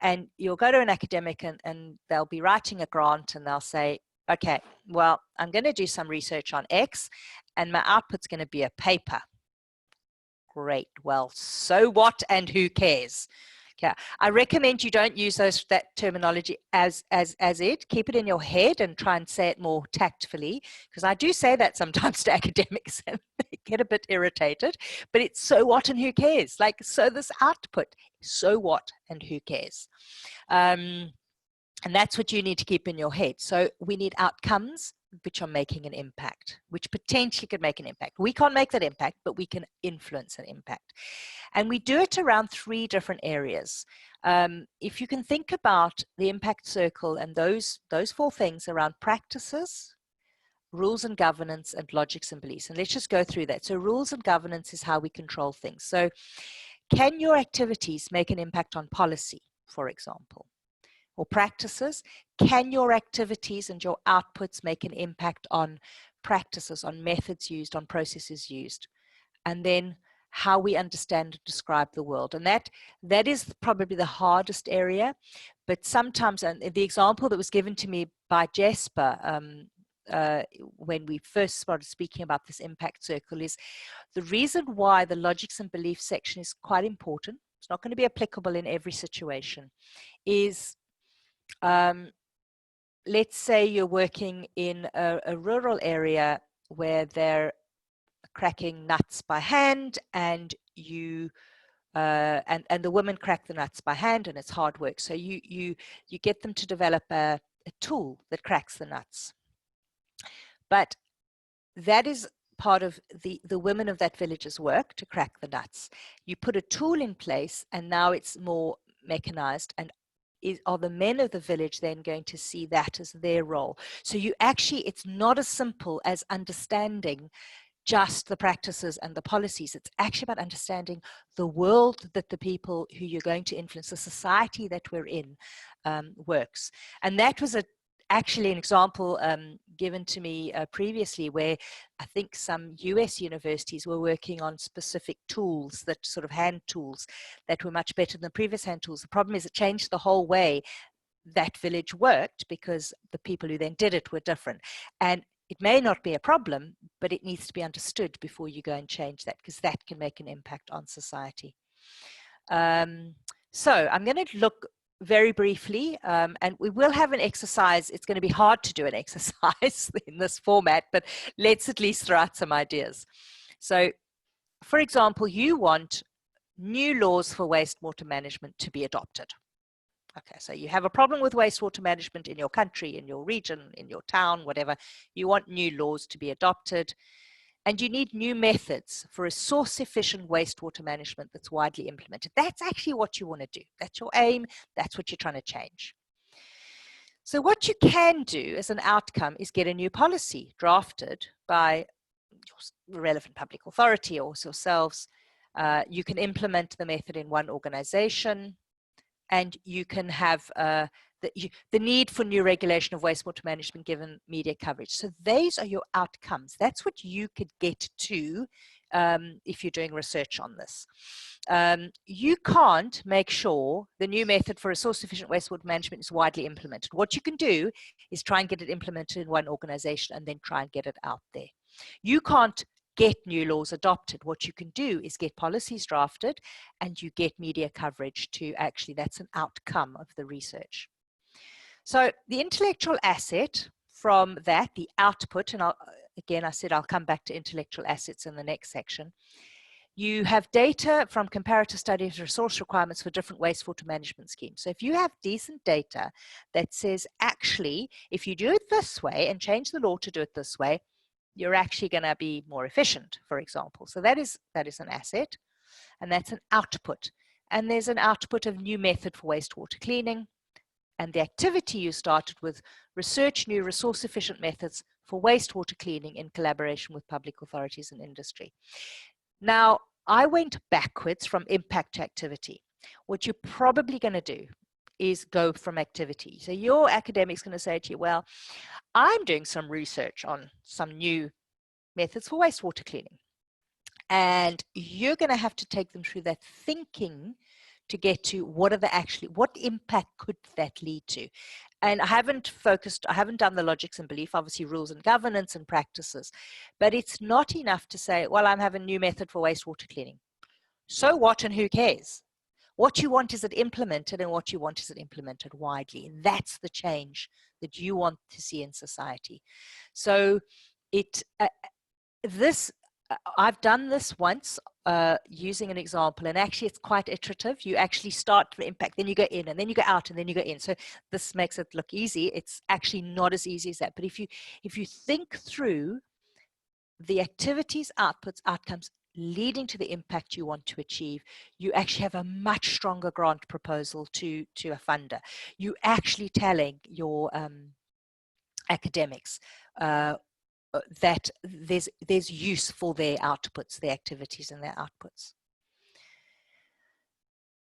and you'll go to an academic and they'll be writing a grant, and they'll say, okay, well, I'm going to do some research on X, and my output's going to be a paper. Great. Well, so what, and who cares? Yeah, I recommend you don't use that terminology as it. Keep it in your head and try and say it more tactfully, because I do say that sometimes to academics and they get a bit irritated. But it's so what and who cares? Like, so this output, so what and who cares? And that's what you need to keep in your head. So we need outcomes which are making an impact, which potentially could make an impact. We can't make that impact, but we can influence an impact. And we do it around 3 different areas. If you can think about the impact circle and those 4 things around practices, rules and governance, and logics and beliefs. And let's just go through that. So rules and governance is how we control things. So can your activities make an impact on policy, for example? Or practices? Can your activities and your outputs make an impact on practices, on methods used, on processes used? And then how we understand and describe the world. And that is probably the hardest area. But sometimes, and the example that was given to me by Jasper when we first started speaking about this impact circle, is the reason why the logics and beliefs section is quite important. It's not going to be applicable in every situation. Is let's say you're working in a rural area where they're cracking nuts by hand, and you and the women crack the nuts by hand, and it's hard work. So you get them to develop a tool that cracks the nuts. But that is part of the women of that village's work, to crack the nuts. You put a tool in place, and now it's more mechanized, and are the men of the village then going to see that as their role? So you actually, it's not as simple as understanding just the practices and the policies. It's actually about understanding the world that the people who you're going to influence, the society that we're in, works. And that was actually an example given to me previously, where I think some US universities were working on specific tools, that sort of hand tools, that were much better than the previous hand tools. The problem is it changed the whole way that village worked, because the people who then did it were different. And it may not be a problem, but it needs to be understood before you go and change that, because that can make an impact on society. So I'm going to look very briefly, and we will have an exercise. It's going to be hard to do an exercise in this format, but let's at least throw out some ideas. So, for example, you want new laws for wastewater management to be adopted. Okay, so you have a problem with wastewater management in your country, in your region, in your town, whatever. You want new laws to be adopted, and you need new methods for a source-efficient wastewater management that's widely implemented. That's actually what you want to do. That's your aim. That's what you're trying to change. So what you can do as an outcome is get a new policy drafted by your relevant public authority or yourselves. You can implement the method in one organization, and you can have the need for new regulation of wastewater management given media coverage. So those are your outcomes. That's what you could get to if you're doing research on this. You can't make sure the new method for resource-efficient wastewater management is widely implemented. What you can do is try and get it implemented in one organization and then try and get it out there. You can't get new laws adopted. What you can do is get policies drafted and you get media coverage to actually, that's an outcome of the research. So the intellectual asset from that, the output, and again, I said I'll come back to intellectual assets in the next section. You have data from comparative studies of resource requirements for different wastewater management schemes. So if you have decent data that says, actually, if you do it this way and change the law to do it this way, you're actually going to be more efficient, for example. So that is an asset, and that's an output. And there's an output of new method for wastewater cleaning. And the activity you started with, research new resource-efficient methods for wastewater cleaning in collaboration with public authorities and industry. Now, I went backwards from impact to activity. What you're probably going to do is go from activity. So your academic's going to say to you, well, I'm doing some research on some new methods for wastewater cleaning. And you're going to have to take them through that thinking to get to what impact could that lead to? And I haven't done the logics and belief, obviously rules and governance and practices, but it's not enough to say, well, I'm having a new method for wastewater cleaning. So what and who cares? What you want is it implemented, and what you want is it implemented widely. That's the change that you want to see in society. So I've done this once using an example, and actually it's quite iterative. You actually start the impact, then you go in, and then you go out, and then you go in. So this makes it look easy. It's actually not as easy as that. But if you think through the activities, outputs, outcomes leading to the impact you want to achieve, you actually have a much stronger grant proposal to a funder. You actually telling your academics that there's use for their outputs, their activities and their outputs.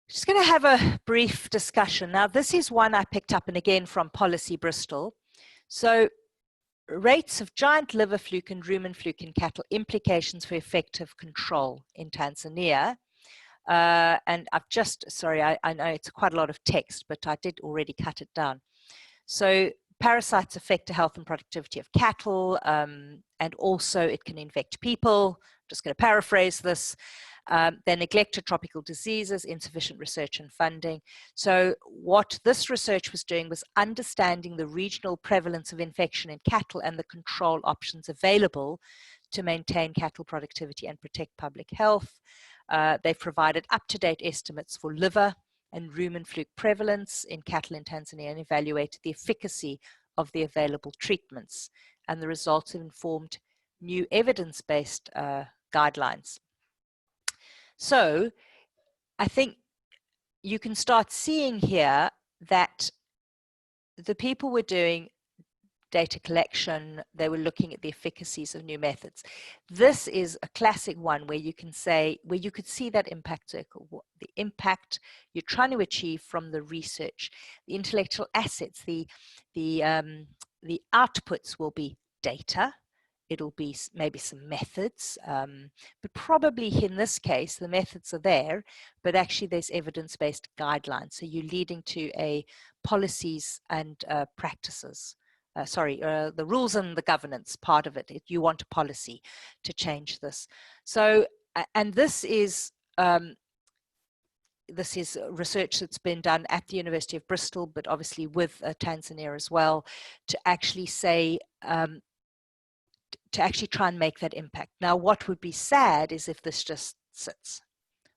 Just going to have a brief discussion. Now, this is one I picked up, and again from Policy Bristol. So rates of giant liver fluke and rumen fluke in cattle, implications for effective control in Tanzania. And I've just, sorry, I know it's quite a lot of text, but I did already cut it down. So parasites affect the health and productivity of cattle, and also it can infect people. I'm just going to paraphrase this. They neglected tropical diseases, insufficient research and funding. So what this research was doing was understanding the regional prevalence of infection in cattle and the control options available to maintain cattle productivity and protect public health. They've provided up-to-date estimates for liver and rumen fluke prevalence in cattle in Tanzania and evaluated the efficacy of the available treatments. And the results have informed new evidence-based guidelines. So I think you can start seeing here that the people were doing data collection, they were looking at the efficacies of new methods. This is a classic one where you can say, where you could see that impact circle, the impact you're trying to achieve from the research, the intellectual assets, the outputs will be data. It'll be maybe some methods, but probably in this case, the methods are there, but actually there's evidence-based guidelines. So you're leading to a policies and practices. The rules and the governance part of it. You want a policy to change this. So, and this is research that's been done at the University of Bristol, but obviously with Tanzania as well, to actually say, to actually try and make that impact. Now, what would be sad is if this just sits.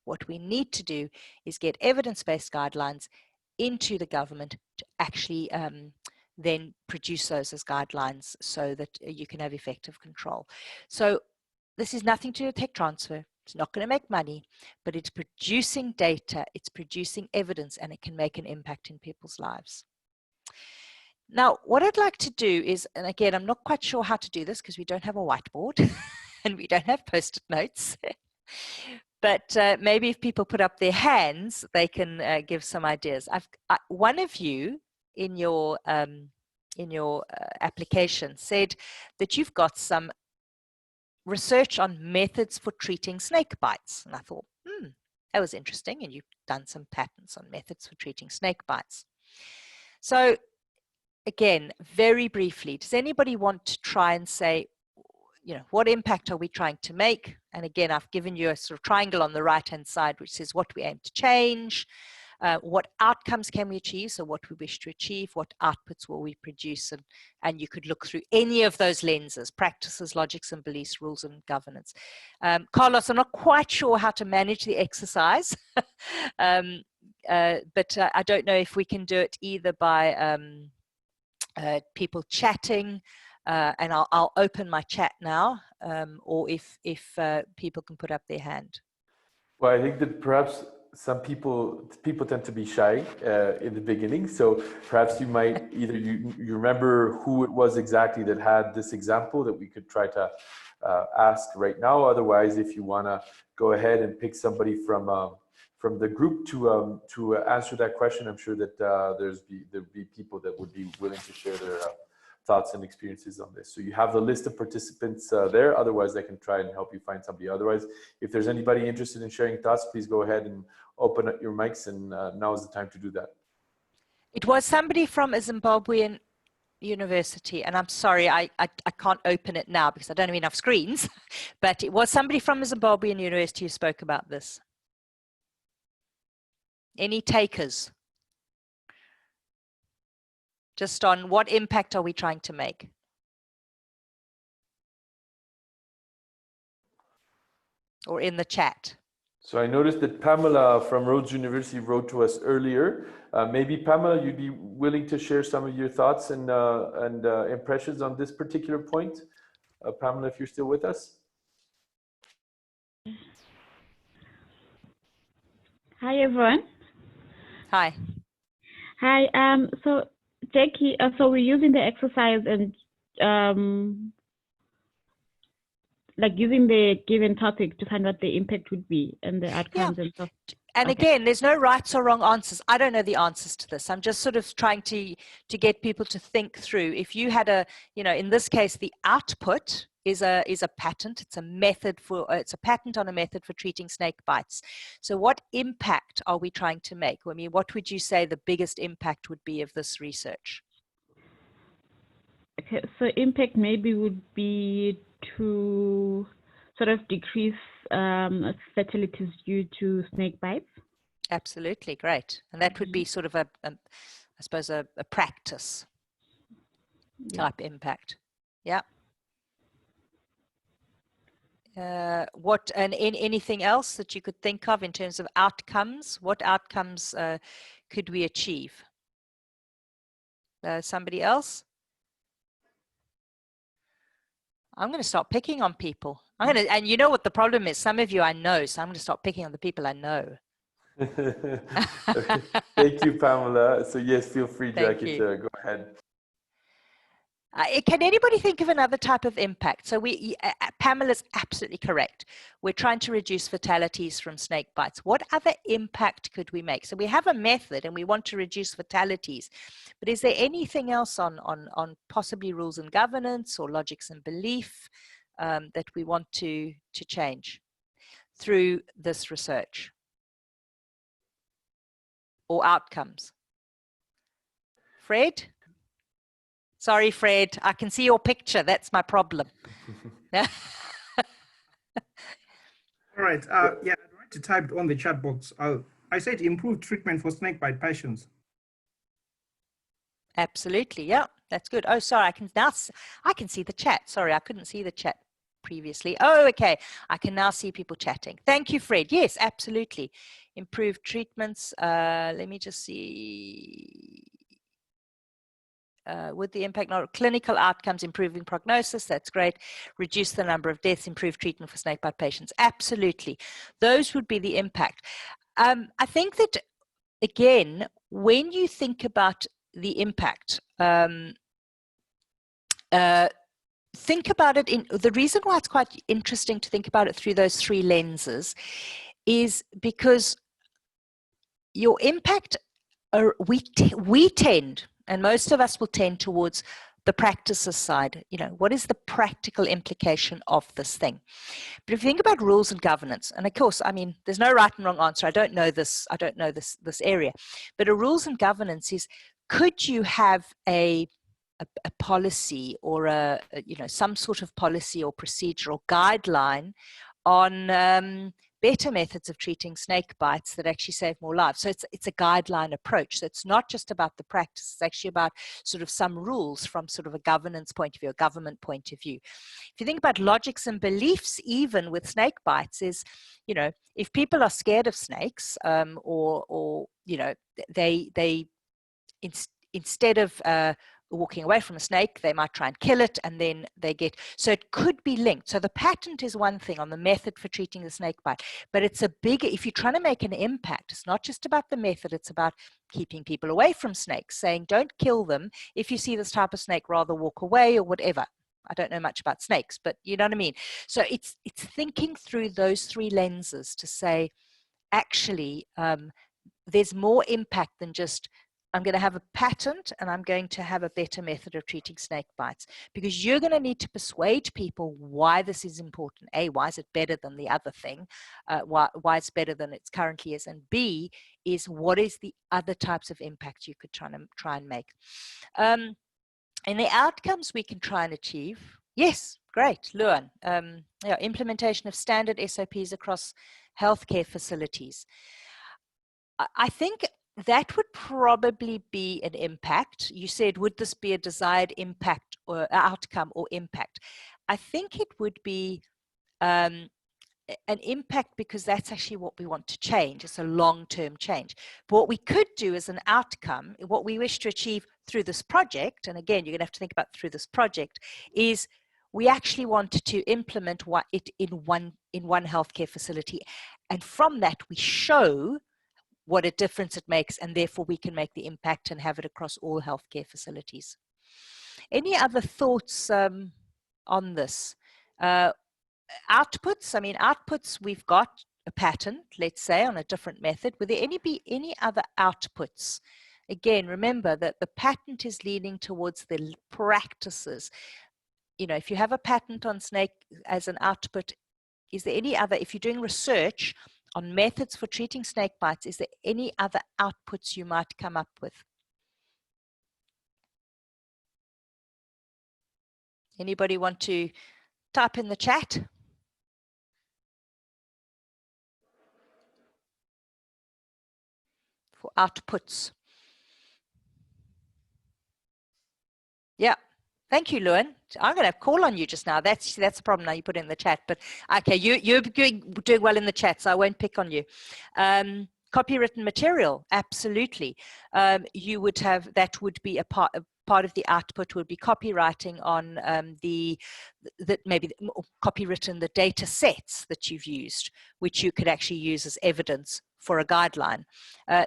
What we need to do is get evidence-based guidelines into the government to actually then produce those as guidelines so that you can have effective control. So this is nothing to do with tech transfer. It's not going to make money, but it's producing data, it's producing evidence, and it can make an impact in people's lives. Now, what I'd like to do is, and again, I'm not quite sure how to do this because we don't have a whiteboard and we don't have post-it notes, but maybe if people put up their hands, they can give some ideas. One of you in your application said that you've got some research on methods for treating snake bites. And I thought, that was interesting. And you've done some patents on methods for treating snake bites. So again, very briefly, does anybody want to try and say, what impact are we trying to make? And again, I've given you a sort of triangle on the right-hand side, which says what we aim to change, what outcomes can we achieve, so what we wish to achieve, what outputs will we produce, and you could look through any of those lenses: practices, logics and beliefs, rules and governance. Carlos, I'm not quite sure how to manage the exercise, but I don't know if we can do it either by people chatting, and I'll open my chat now, or if people can put up their hand. Well, I think that perhaps some people tend to be shy in the beginning, so perhaps you might either you remember who it was exactly that had this example that we could try to ask right now. Otherwise, if you want to go ahead and pick somebody from the group to answer that question, I'm sure that there'd be people that would be willing to share their thoughts and experiences on this. So you have the list of participants there. Otherwise, I can try and help you find somebody. Otherwise, if there's anybody interested in sharing thoughts, please go ahead and open up your mics, and now is the time to do that. It was somebody from a Zimbabwean university, and I'm sorry, I can't open it now because I don't have enough screens, but it was somebody from a Zimbabwean university who spoke about this. Any takers? Just on what impact are we trying to make? Or in the chat. So I noticed that Pamela from Rhodes University wrote to us earlier. Maybe Pamela, you'd be willing to share some of your thoughts and impressions on this particular point. Pamela, if you're still with us. Hi, everyone. Hi. Hi. So Jackie, so we're using the exercise and like using the given topic to find what the impact would be and the outcomes and stuff. And again, there's no rights or wrong answers. I don't know the answers to this. I'm just sort of trying to get people to think through. If you had in this case, the output is a patent. It's a patent on a method for treating snake bites. So what impact are we trying to make? I mean, what would you say the biggest impact would be of this research? Okay, so impact maybe would be to sort of decrease fatalities due to snake bites. Absolutely, great. And that would be sort of I suppose a practice type impact. Yeah. Anything else that you could think of in terms of outcomes? What outcomes could we achieve? Somebody else? I'm going to start picking on people. And you know what the problem is? Some of you I know, so I'm going to start picking on the people I know. Thank you, Pamela. So yes, feel free, Jackie, to go ahead. Can anybody think of another type of impact? So Pamela's absolutely correct. We're trying to reduce fatalities from snake bites. What other impact could we make? So we have a method and we want to reduce fatalities, but is there anything else on possibly rules and governance or logics and belief that we want to change through this research or outcomes? Fred? Sorry, Fred, I can see your picture. That's my problem. All right. Yeah, I'd like to type on the chat box. I said improve treatment for snakebite patients. Absolutely. Yeah, that's good. Oh, sorry. I can see the chat. Sorry, I couldn't see the chat previously. Oh, okay. I can now see people chatting. Thank you, Fred. Yes, absolutely. Improve treatments. Let me just see. With the impact, not clinical outcomes, improving prognosis, that's great. Reduce the number of deaths, improve treatment for snakebite patients. Absolutely. Those would be the impact. I think that, again, when you think about the impact, think about it the reason why it's quite interesting to think about it through those three lenses is because your impact, we tend, and most of us will tend towards the practices side, you know, what is the practical implication of this thing? But if you think about rules and governance, and of course, I mean, there's no right and wrong answer. I don't know this area, but a rules and governance is, could you have a policy or some sort of policy or procedure or guideline on better methods of treating snake bites that actually save more lives? So it's a guideline approach. So it's not just about the practice, it's actually about sort of some rules from sort of a governance point of view, a government point of view. If you think about logics and beliefs, even with snake bites, is, you know, if people are scared of snakes, or you know, they instead of walking away from a snake, they might try and kill it, and then they get, so it could be linked. So the patent is one thing on the method for treating the snake bite, but it's a bigger, if you're trying to make an impact, it's not just about the method, it's about keeping people away from snakes, saying don't kill them. If you see this type of snake, rather walk away or whatever. I don't know much about snakes, but you know what I mean? So it's thinking through those three lenses to say, actually, there's more impact than just, I'm going to have a patent and I'm going to have a better method of treating snake bites, because you're going to need to persuade people why this is important. A, why is it better than the other thing? Why it's better than it currently is. And B is, what is the other types of impact you could try and make? And the outcomes we can try and achieve. Yes, great, Luan. Implementation of standard SOPs across healthcare facilities. I think that would probably be an impact. You said, would this be a desired impact or outcome or impact? I think it would be an impact, because that's actually what we want to change. It's a long-term change. But what we could do as an outcome, what we wish to achieve through this project, and again, you're going to have to think about through this project, is we actually want to implement it in one healthcare facility. And from that, we show what a difference it makes, and therefore we can make the impact and have it across all healthcare facilities. Any other thoughts on this? Outputs, I mean, outputs, we've got a patent, let's say, on a different method. Would there be any other outputs? Again, remember that the patent is leaning towards the practices. You know, if you have a patent on snake as an output, is there any other, if you're doing research on methods for treating snake bites, is there any other outputs you might come up with? Anybody want to type in the chat? For outputs. Yeah. Thank you, Luan. I'm going to call on you just now. That's the problem now. You put it in the chat, but okay, you're doing well in the chat, so I won't pick on you. Copywritten material, absolutely. You would have, that would be a part of the output would be copywriting on copywritten the data sets that you've used, which you could actually use as evidence for a guideline.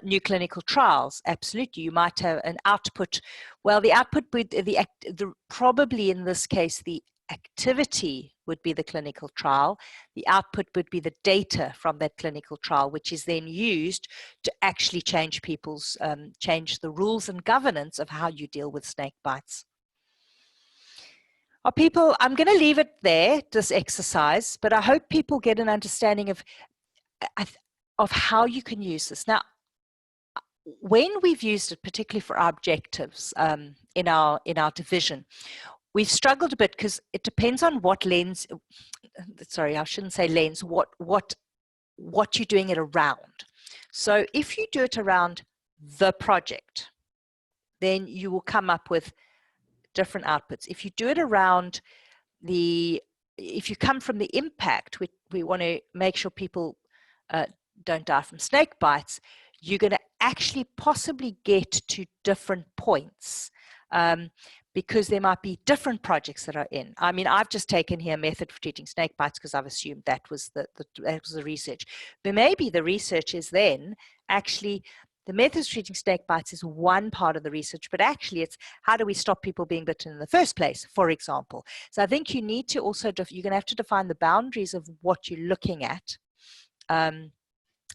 New clinical trials, absolutely. You might have an output. Well, the output would probably in this case the activity would be the clinical trial. The output would be the data from that clinical trial, which is then used to actually change change the rules and governance of how you deal with snake bites. People, I'm going to leave it there, this exercise, but I hope people get an understanding of how you can use this. Now, when we've used it, particularly for our objectives in our division, we've struggled a bit because it depends on what lens, sorry, I shouldn't say lens, what you're doing it around. So if you do it around the project, then you will come up with different outputs. If you do it around if you come from the impact, we want to make sure people don't die from snake bites, you're going to actually possibly get to different points. Because there might be different projects that are in. I mean, I've just taken here method for treating snake bites because I've assumed that was the research. But maybe the research is then actually the methods for treating snake bites is one part of the research, but actually it's how do we stop people being bitten in the first place, for example. So I think you need to also, you're going to have to define the boundaries of what you're looking at.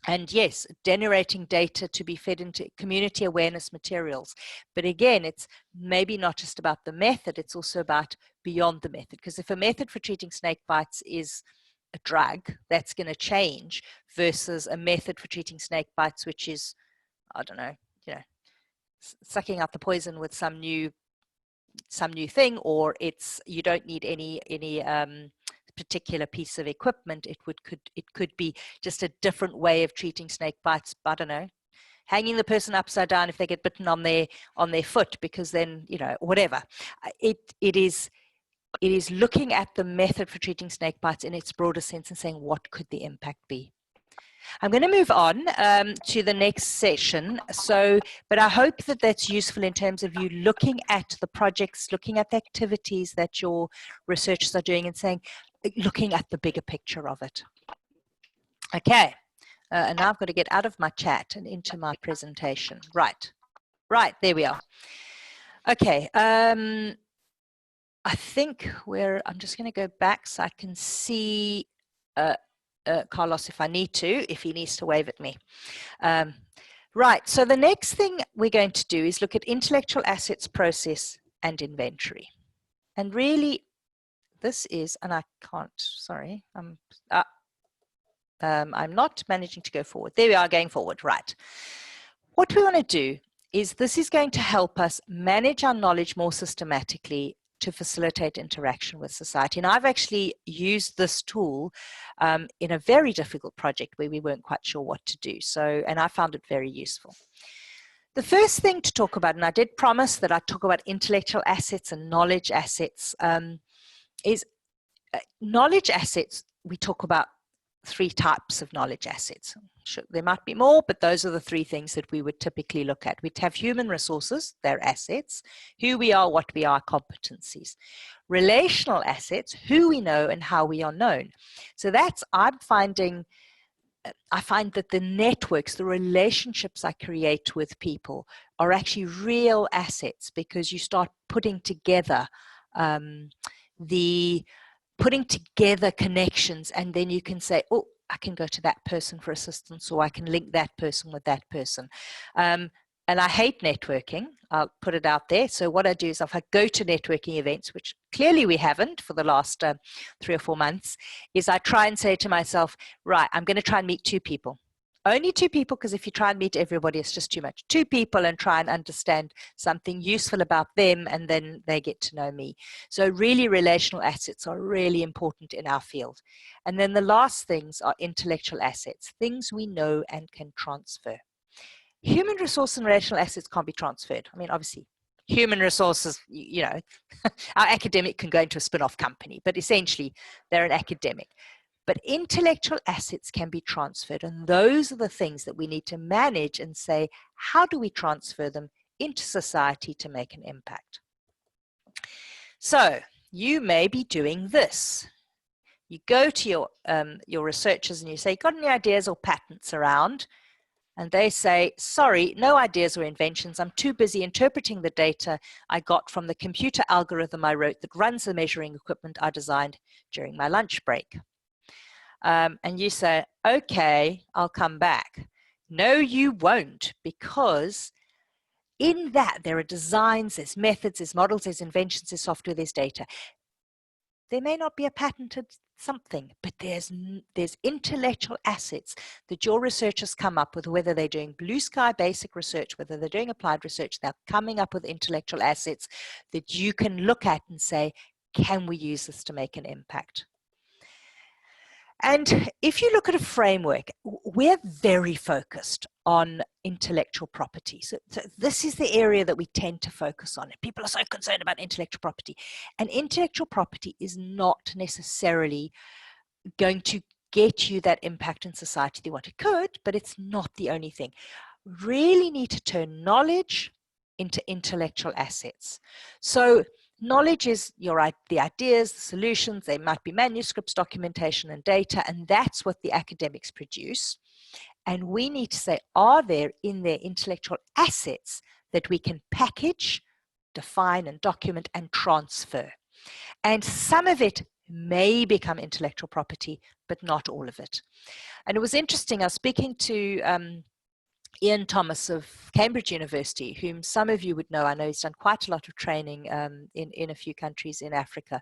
And yes, generating data to be fed into community awareness materials. But again, it's maybe not just about the method, it's also about beyond the method. Because if a method for treating snake bites is a drug, that's going to change versus a method for treating snake bites, which is, I don't know, sucking out the poison with some new thing, or it's you don't need any particular piece of equipment. It could be just a different way of treating snake bites. I don't know, hanging the person upside down if they get bitten on their foot, because then whatever. It is looking at the method for treating snake bites in its broader sense and saying, what could the impact be? I'm going to move on to the next session. But I hope that that's useful in terms of you looking at the projects, looking at the activities that your researchers are doing and saying, looking at the bigger picture of it. Okay, and now I've got to get out of my chat and into my presentation. Right, there we are. Okay, I think I'm just going to go back so I can see Carlos if I need to, if he needs to wave at me. Right, so the next thing we're going to do is look at intellectual assets, process, and inventory. And really, this is, and I can't, sorry, I'm not managing to go forward. There we are, going forward, right. What we want to do is this is going to help us manage our knowledge more systematically to facilitate interaction with society. And I've actually used this tool in a very difficult project where we weren't quite sure what to do. And I found it very useful. The first thing to talk about, and I did promise that I'd talk about intellectual assets and knowledge assets, is knowledge assets. We talk about 3 types of knowledge assets. Sure, there might be more, but those are the 3 things that we would typically look at. We'd have human resources, they're assets, who we are, what we are, competencies. Relational assets, who we know and how we are known. So that's, I find that the networks, the relationships I create with people are actually real assets, because you start putting together connections, and then you can say, oh, I can go to that person for assistance, or I can link that person with that person. And I hate networking. I'll put it out there. So what I do is if I go to networking events, which clearly we haven't for the last 3 or 4 months, is I try and say to myself, right, I'm going to try and meet 2 people. Only 2 people, because if you try and meet everybody, it's just too much. 2 people, and try and understand something useful about them, and then they get to know me. So really, relational assets are really important in our field. And then the last things are intellectual assets, things we know and can transfer. Human resource and relational assets can't be transferred. I mean, obviously, human resources, our academic can go into a spin-off company, but essentially, they're an academic. But intellectual assets can be transferred, and those are the things that we need to manage and say, how do we transfer them into society to make an impact? So you may be doing this. You go to your researchers and you say, got any ideas or patents around? And they say, sorry, no ideas or inventions. I'm too busy interpreting the data I got from the computer algorithm I wrote that runs the measuring equipment I designed during my lunch break. And you say, okay, I'll come back. No, you won't, because in that there are designs, there's methods, there's models, there's inventions, there's software, there's data. There may not be a patented something, but there's intellectual assets that your researchers come up with, whether they're doing blue sky basic research, whether they're doing applied research, they're coming up with intellectual assets that you can look at and say, can we use this to make an impact? And if you look at a framework, we're very focused on intellectual property. So this is the area that we tend to focus on. People are so concerned about intellectual property. And intellectual property is not necessarily going to get you that impact in society they want. It could, but it's not the only thing. Really need to turn knowledge into intellectual assets. So knowledge is the ideas, the solutions. They might be manuscripts, documentation, and data, and that's what the academics produce. And we need to say, are there in their intellectual assets that we can package, define, and document and transfer? And some of it may become intellectual property, but not all of it. And it was interesting, I was speaking to Ian Thomas of Cambridge University, whom some of you would know. I know he's done quite a lot of training in a few countries in Africa.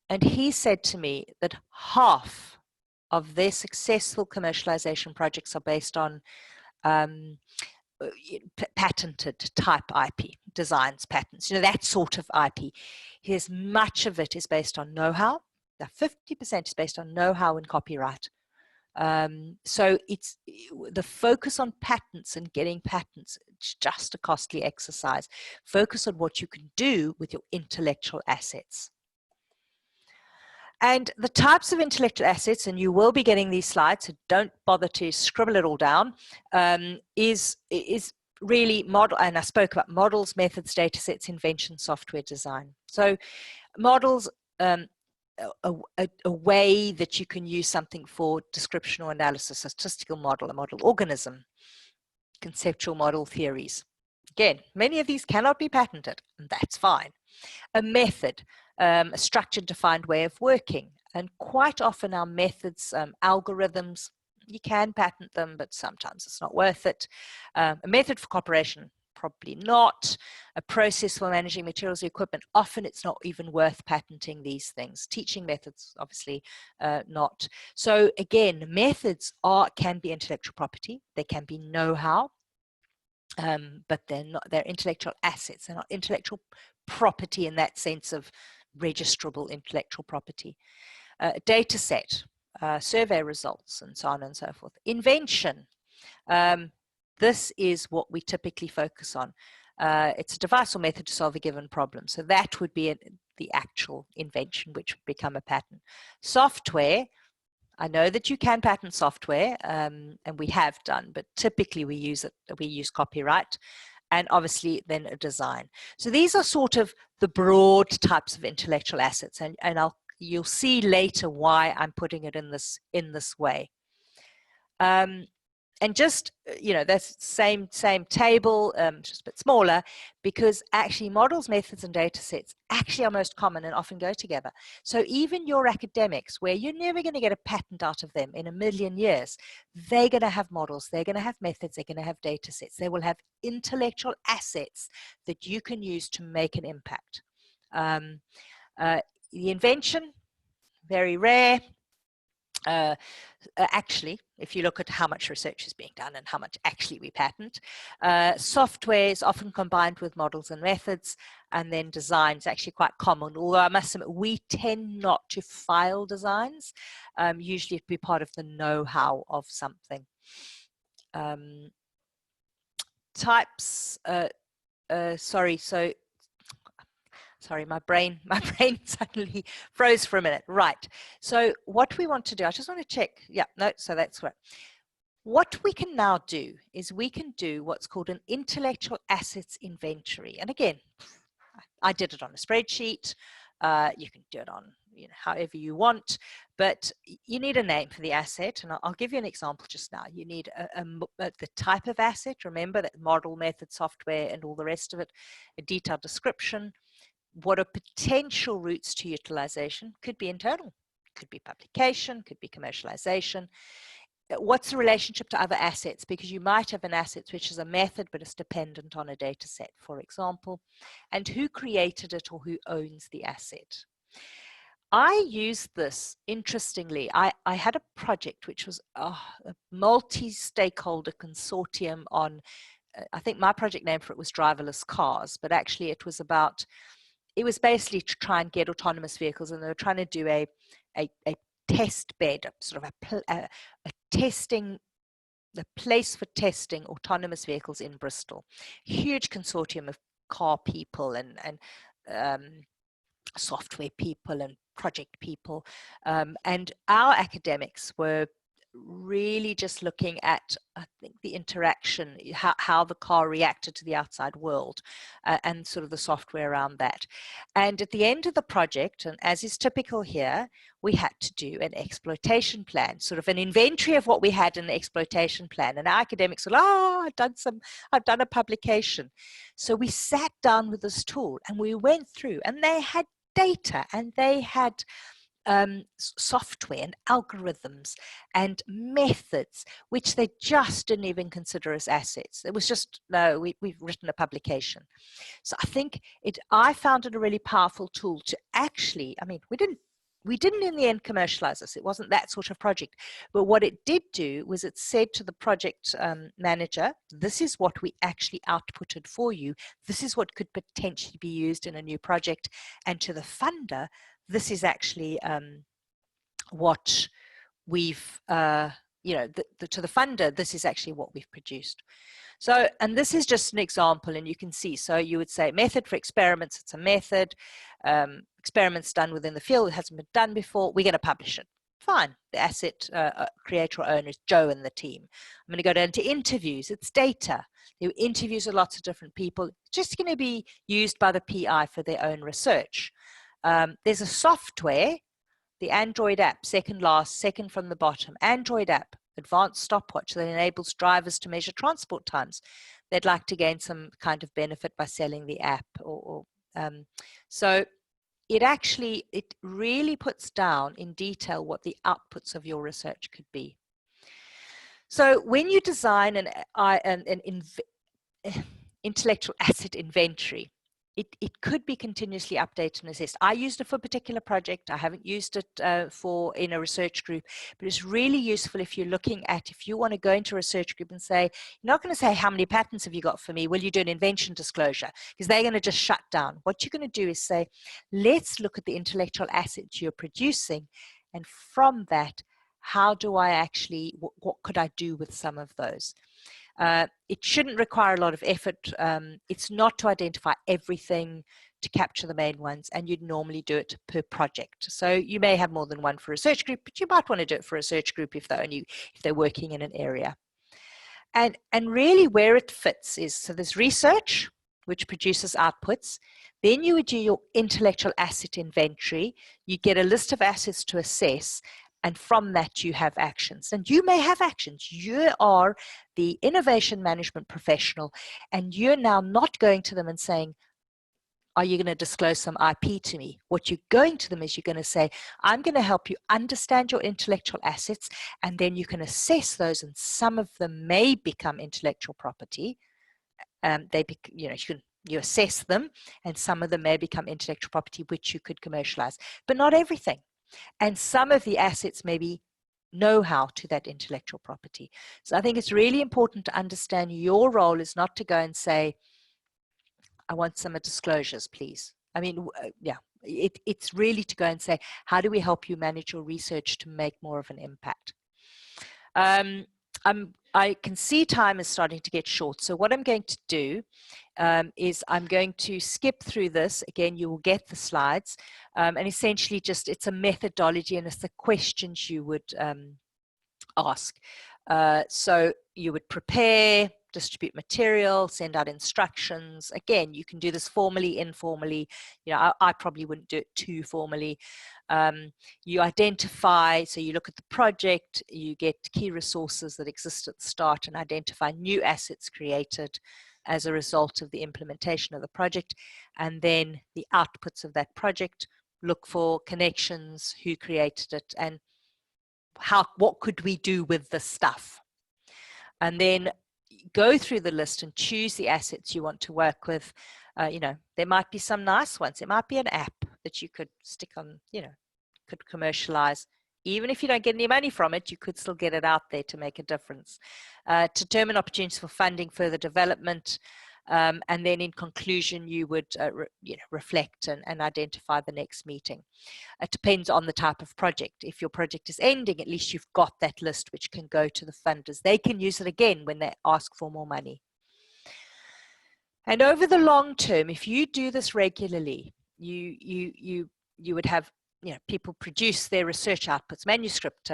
And he said to me that half of their successful commercialization projects are based on patented type IP, designs, patents, that sort of IP. Here's much of it is based on know-how. Now 50% is based on know-how and copyright. So it's the focus on patents and getting patents. It's just a costly exercise. Focus on what you can do with your intellectual assets. And the types of intellectual assets, and you will be getting these slides, so don't bother to scribble it all down, is really model, and I spoke about models, methods, data sets, invention, software design. So models, a way that you can use something for description or analysis, a statistical model, a model organism, conceptual model theories. Again, many of these cannot be patented, and that's fine. A method, a structured, defined way of working. And quite often our methods, algorithms, you can patent them, but sometimes it's not worth it. A method for cooperation, probably not. A process for managing materials or equipment, often it's not even worth patenting these things. Teaching methods, obviously not. So again, methods can be intellectual property. They can be know-how. But they're intellectual assets. They're not intellectual property in that sense of registrable intellectual property. Data set, survey results, and so on and so forth. Invention. This is what we typically focus on. It's a device or method to solve a given problem. So that would be the actual invention, which would become a patent. Software. I know that you can patent software, and we have done, but typically we use copyright, and obviously then a design. So these are sort of the broad types of intellectual assets, and you'll see later why I'm putting it in this way. And just, that's same table, just a bit smaller, because actually models, methods, and data sets actually are most common and often go together. So even your academics, where you're never going to get a patent out of them in a million years, they're going to have models, they're going to have methods, they're going to have data sets. They will have intellectual assets that you can use to make an impact. The invention, very rare. Actually, if you look at how much research is being done and how much actually we patent, software is often combined with models and methods, and then design is actually quite common, although I must admit we tend not to file designs. Usually it'd be part of the know-how of something. Types, sorry, my brain suddenly froze for a minute. Right. So what we want to do, I just want to check. Yeah, no, so that's right. What we can now do is we can do what's called an intellectual assets inventory. And again, I did it on a spreadsheet. You can do it on however you want, but you need a name for the asset. And I'll give you an example just now. You need the type of asset. Remember that model, method, software, and all the rest of it, a detailed description. What are potential routes to utilization? Could be internal, could be publication, could be commercialization. What's the relationship to other assets? Because you might have an asset which is a method, but it's dependent on a data set, for example. And who created it or who owns the asset? I used this, interestingly, I had a project which was a multi-stakeholder consortium on, I think my project name for it was driverless cars, but actually it was basically to try and get autonomous vehicles, and they were trying to do a test bed, sort of a testing, the place for testing autonomous vehicles in Bristol. Huge consortium of car people and software people and project people, and our academics were really just looking at, I think, the interaction, how the car reacted to the outside world, and sort of the software around that. And at the end of the project, and as is typical here, we had to do an exploitation plan, sort of an inventory of what we had in the exploitation plan. And our academics were, I've done a publication. So we sat down with this tool and we went through, and they had data, and they had software and algorithms and methods, which they just didn't even consider as assets. It was just, no, we've written a publication. So I think I found it a really powerful tool to actually, I mean, we didn't in the end commercialize this. It wasn't that sort of project. But what it did do was it said to the project manager, this is what we actually outputted for you. This is what could potentially be used in a new project. And to the funder, this is actually what we've, to the funder, this is actually what we've produced. So, and this is just an example, and you can see, so you would say method for experiments, it's a method, experiments done within the field, it hasn't been done before, we're going to publish it. Fine, the asset creator or owner is Joe and the team. I'm going to go down to interviews, it's data. There are interviews with lots of different people, it's just going to be used by the PI for their own research. There's a software, the Android app, second from the bottom, Android app, advanced stopwatch that enables drivers to measure transport times. They'd like to gain some kind of benefit by selling the app. So it really puts down in detail what the outputs of your research could be. So when you design an intellectual asset inventory, it could be continuously updated and assessed. I used it for a particular project. I haven't used it in a research group, but it's really useful if you're looking at, if you want to go into a research group and say, you're not going to say, how many patents have you got for me? Will you do an invention disclosure? Because they're going to just shut down. What you're going to do is say, let's look at the intellectual assets you're producing. And from that, how do I actually, what could I do with some of those? It shouldn't require a lot of effort. It's not to identify everything, to capture the main ones, and you'd normally do it per project. So you may have more than one for a research group, but you might want to do it for a research group if they're working in an area. And really where it fits is, so there's research, which produces outputs. Then you would do your intellectual asset inventory. You get a list of assets to assess, and from that you have actions. And you may have actions. You are the innovation management professional, and you're now not going to them and saying, are you going to disclose some IP to me? What you're going to them is you're going to say, I'm going to help you understand your intellectual assets, and then you can assess those, and some of them may become intellectual property. You assess them, and some of them may become intellectual property which you could commercialize, but not everything. And some of the assets may be know-how to that intellectual property. So I think it's really important to understand your role is not to go and say, I want some disclosures, please. I mean, it's really to go and say, how do we help you manage your research to make more of an impact? I can see time is starting to get short. So what I'm going to do is I'm going to skip through this. Again, you will get the slides. And essentially it's a methodology, and it's the questions you would ask. So you would prepare, distribute material, send out instructions. Again, you can do this formally, informally. I probably wouldn't do it too formally. You identify, so you look at the project, you get key resources that exist at the start and identify new assets created as a result of the implementation of the project, and then the outputs of that project, look for connections, who created it, and what could we do with the stuff. And then go through the list and choose the assets you want to work with. There might be some nice ones. It might be an app that you could stick on, could commercialize. Even if you don't get any money from it, you could still get it out there to make a difference. Determine opportunities for funding further development. And then in conclusion, you would reflect and identify the next meeting. It depends on the type of project. If your project is ending, at least you've got that list which can go to the funders. They can use it again when they ask for more money. And over the long term, if you do this regularly, you would have people produce their research outputs, manuscript,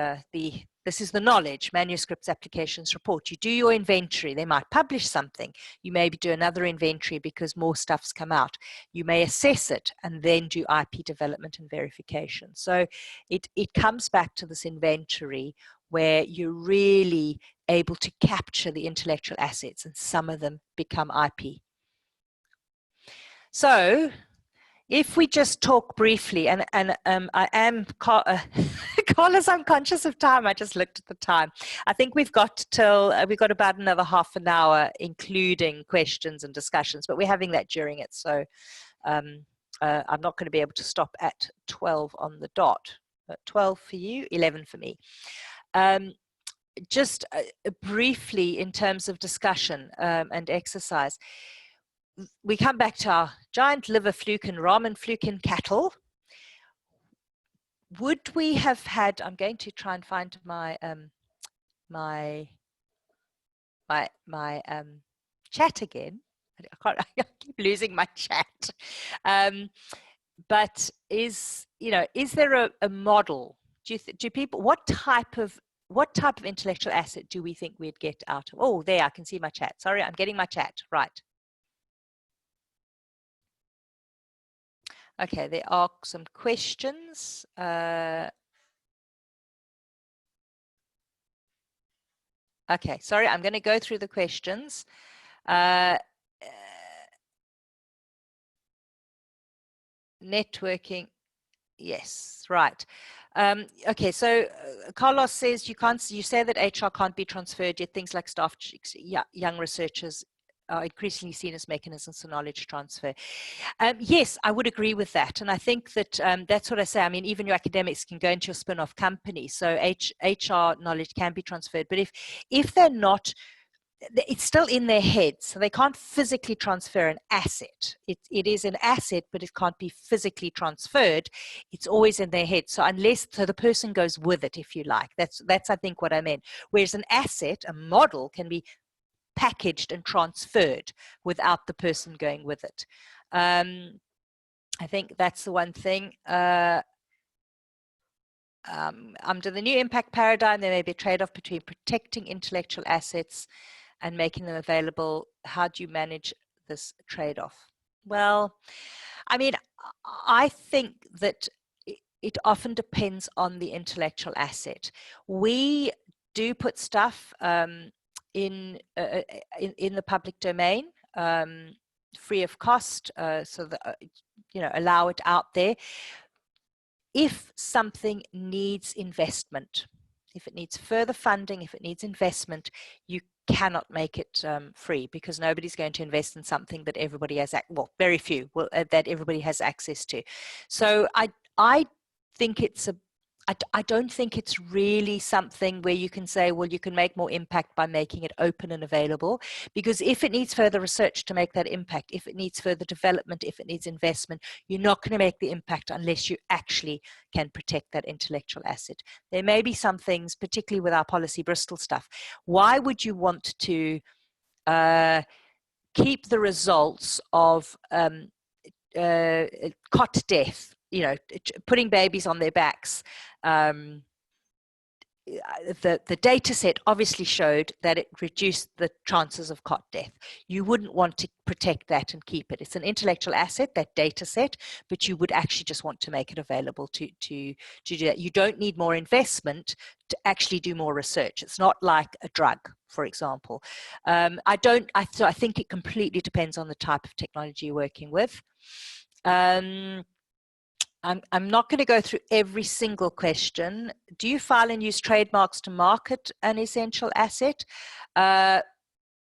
this is the knowledge, manuscripts, applications, report. You do your inventory. They might publish something. You maybe do another inventory because more stuff's come out. You may assess it and then do IP development and verification. So it comes back to this inventory where you're really able to capture the intellectual assets, and some of them become IP. So if we just talk briefly, and I am, Carlos, I'm conscious of time. I just looked at the time. I think we've got till, we've got about another half an hour, including questions and discussions, but we're having that during it. So I'm not going to be able to stop at 12 on the dot. 12 for you, 11 for me. Just briefly in terms of discussion and exercise, we come back to our giant liver fluke and ramen fluke in cattle. Would we have had, I'm going to try and find my chat again. I keep losing my chat. But is there a model? Do people, what type of intellectual asset do we think we'd get out of? Oh, there, I can see my chat. Sorry, I'm getting my chat. Right. Okay, there are some questions. Okay, sorry, I'm going to go through the questions. Networking, yes, right. Okay, so Carlos says you say that HR can't be transferred, yet things like staff, young researchers are increasingly seen as mechanisms for knowledge transfer. Yes, I would agree with that. And I think that that's what I say. I mean, even your academics can go into a spin-off company. So HR knowledge can be transferred. But if they're not, it's still in their heads. So they can't physically transfer an asset. It is an asset, but it can't be physically transferred. It's always in their head. So the person goes with it, if you like. That's I think what I meant. Whereas an asset, a model, can be packaged and transferred without the person going with it. I think that's the one thing. Under the new impact paradigm, there may be a trade-off between protecting intellectual assets and making them available. How do you manage this trade-off? Well, I mean, I think that it often depends on the intellectual asset. We do put stuff in the public domain, free of cost, so that allow it out there. If something needs investment, if it needs further funding, if it needs investment, you cannot make it free, because nobody's going to invest in something that everybody has, well, very few that everybody has access to. So I think I don't think it's really something where you can say, well, you can make more impact by making it open and available, because if it needs further research to make that impact, if it needs further development, if it needs investment, you're not going to make the impact unless you actually can protect that intellectual asset. There may be some things, particularly with our Policy Bristol stuff. Why would you want to keep the results of cot death, putting babies on their backs? The data set obviously showed that it reduced the chances of cot death. You wouldn't want to protect that and keep it. It's an intellectual asset, that data set, but you would actually just want to make it available to do that. You don't need more investment to actually do more research. It's not like a drug, for example. I think it completely depends on the type of technology you're working with. I'm not going to go through every single question. Do you file and use trademarks to market an essential asset?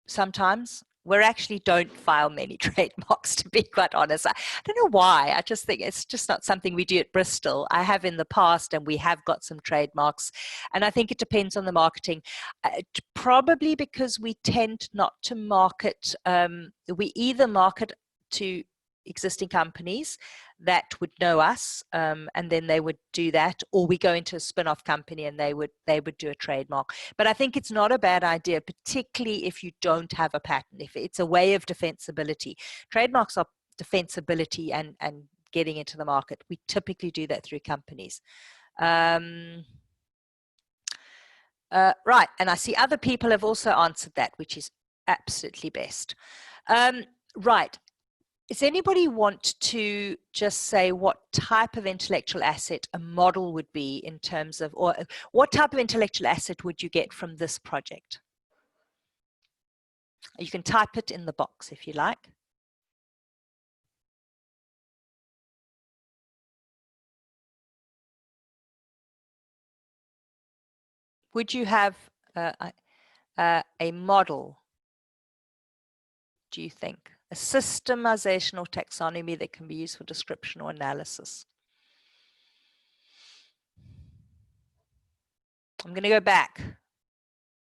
Sometimes. We actually don't file many trademarks, to be quite honest. I don't know why. I just think it's just not something we do at Bristol. I have in the past, and we have got some trademarks. And I think it depends on the marketing. Probably because we tend not to market. We either market to existing companies that would know us, and then they would do that, or we go into a spin-off company and they would do a trademark. But I think it's not a bad idea, particularly if you don't have a patent, if it's a way of defensibility. Trademarks are defensibility and getting into the market. We typically do that through companies. Right, and I see other people have also answered that, which is absolutely best. Right. Does anybody want to just say what type of intellectual asset a model would be in terms of, or what type of intellectual asset would you get from this project? You can type it in the box if you like. Would you have a model, do you think? A systemization or taxonomy that can be used for description or analysis? I'm going to go back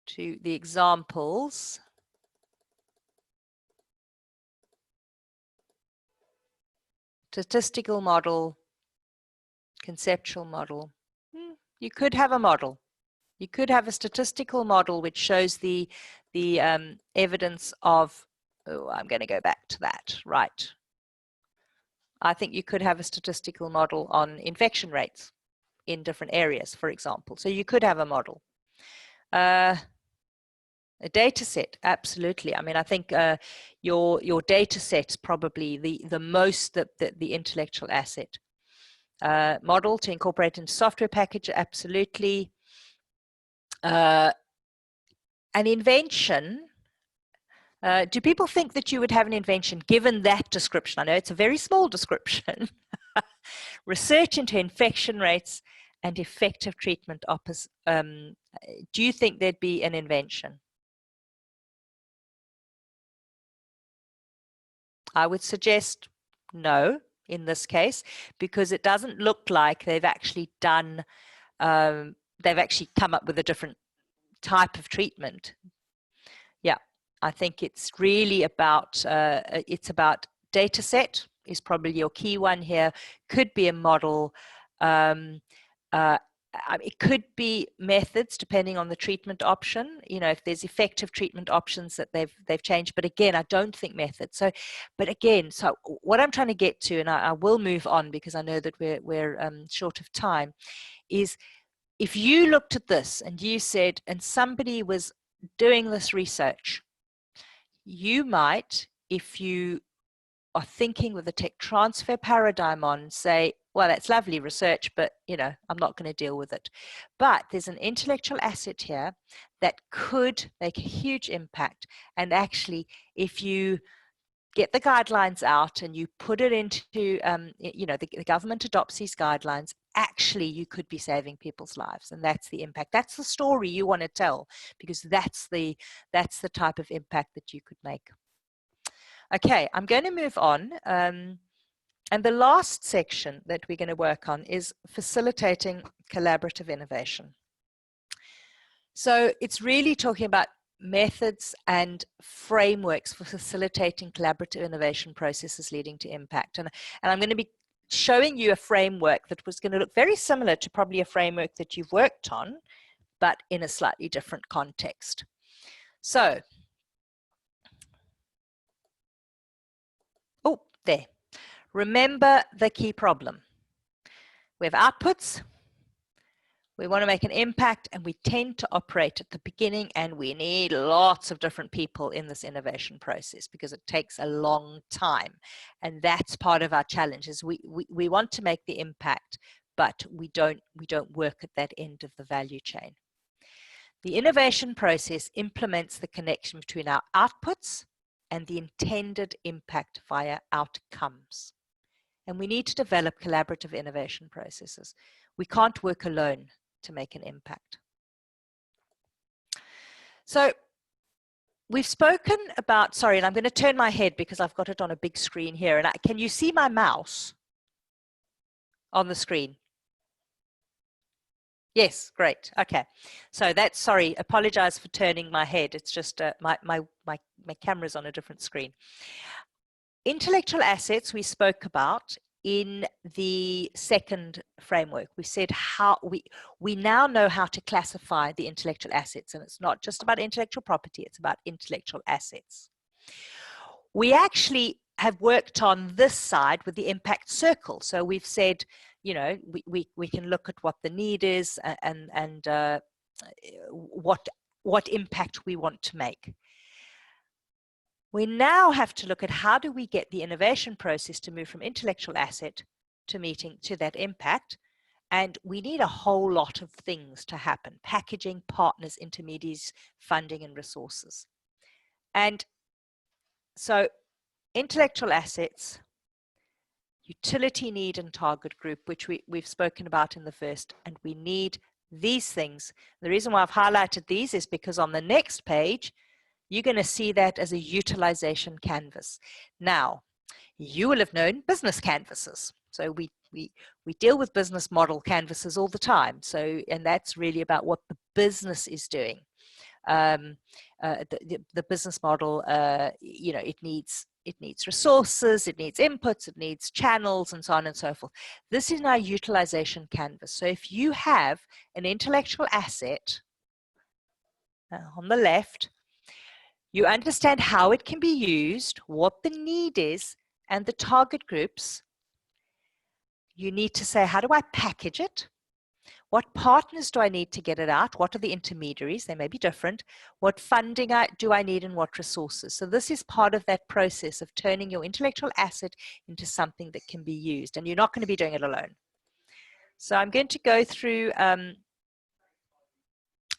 to the examples. Statistical model, conceptual model. You could have a model. You could have a statistical model which shows the evidence of, oh, I'm going to go back to that, right. I think you could have a statistical model on infection rates in different areas, for example. So you could have a model. A data set, absolutely. I mean, I think your data set's probably the most, the intellectual asset. Model to incorporate into software package, absolutely. An invention. Do people think that you would have an invention given that description? I know it's a very small description. Research into infection rates and effective treatment do you think there'd be an invention? I would suggest no in this case, because it doesn't look like they've actually done, they've actually come up with a different type of treatment. Yeah, I think it's really about, it's about data set is probably your key one here. Could be a model. It could be methods depending on the treatment option. You know, if there's effective treatment options that they've changed. But again, I don't think methods. So, but again, so what I'm trying to get to, and I will move on because I know that we're short of time, is if you looked at this and you said, and somebody was doing this research, you might, if you are thinking with a tech transfer paradigm on, say, well, that's lovely research, but, you know, I'm not going to deal with it. But there's an intellectual asset here that could make a huge impact. And actually, if you get the guidelines out and you put it into, you know, the government adopts these guidelines, actually, you could be saving people's lives. And that's the impact. That's the story you want to tell, because that's the type of impact that you could make. Okay, I'm going to move on. And the last section that we're going to work on is facilitating collaborative innovation. So it's really talking about methods and frameworks for facilitating collaborative innovation processes leading to impact. And I'm going to be showing you a framework that was going to look very similar to probably a framework that you've worked on, but in a slightly different context. So, oh, there. Remember the key problem. We have outputs, we want to make an impact, and we tend to operate at the beginning, and we need lots of different people in this innovation process because it takes a long time. And that's part of our challenge, is we want to make the impact, but we don't work at that end of the value chain. The innovation process implements the connection between our outputs and the intended impact via outcomes. And we need to develop collaborative innovation processes. We can't work alone to make an impact. So we've spoken about, sorry, and I'm going to turn my head because I've got it on a big screen here. And can you see my mouse on the screen? Yes, great. Okay. So that's, sorry, apologize for turning my head. It's just my camera's on a different screen. Intellectual assets we spoke about in the second framework. We said how we now know how to classify the intellectual assets, and it's not just about intellectual property, it's about intellectual assets. We actually have worked on this side with the impact circle. So we've said, you know, we can look at what the need is and what impact we want to make. We now have to look at how do we get the innovation process to move from intellectual asset to that impact. And we need a whole lot of things to happen: packaging, partners, intermediaries, funding, and resources. And so intellectual assets, utility need and target group, which we've spoken about in the first, and we need these things. The reason why I've highlighted these is because on the next page, you're going to see that as a utilization canvas. Now, you will have known business canvases. So we deal with business model canvases all the time. So, and that's really about what the business is doing. The business model, you know, it needs resources, it needs inputs, it needs channels, and so on and so forth. This is our utilization canvas. So if you have an intellectual asset on the left, you understand how it can be used, what the need is, and the target groups. You need to say, how do I package it? What partners do I need to get it out? What are the intermediaries? They may be different. What funding do I need and what resources? So this is part of that process of turning your intellectual asset into something that can be used. And you're not going to be doing it alone. So I'm going to go through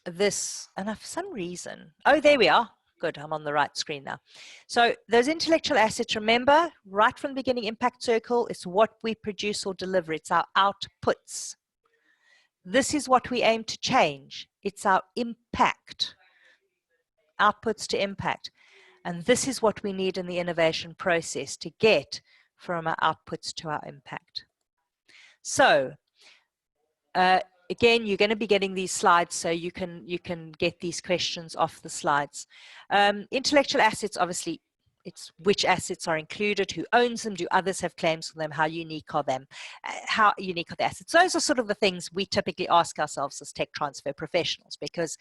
this. And for some reason, oh, there we are. Good, I'm on the right screen now. So those intellectual assets, remember, right from the beginning, impact circle, it's what we produce or deliver. It's our outputs. This is what we aim to change. It's our impact, outputs to impact. And this is what we need in the innovation process to get from our outputs to our impact. So, again, you're going to be getting these slides so you can get these questions off the slides. Intellectual assets, obviously, it's which assets are included, who owns them, do others have claims for them, how unique are them, how unique are the assets. Those are sort of the things we typically ask ourselves as tech transfer professionals, because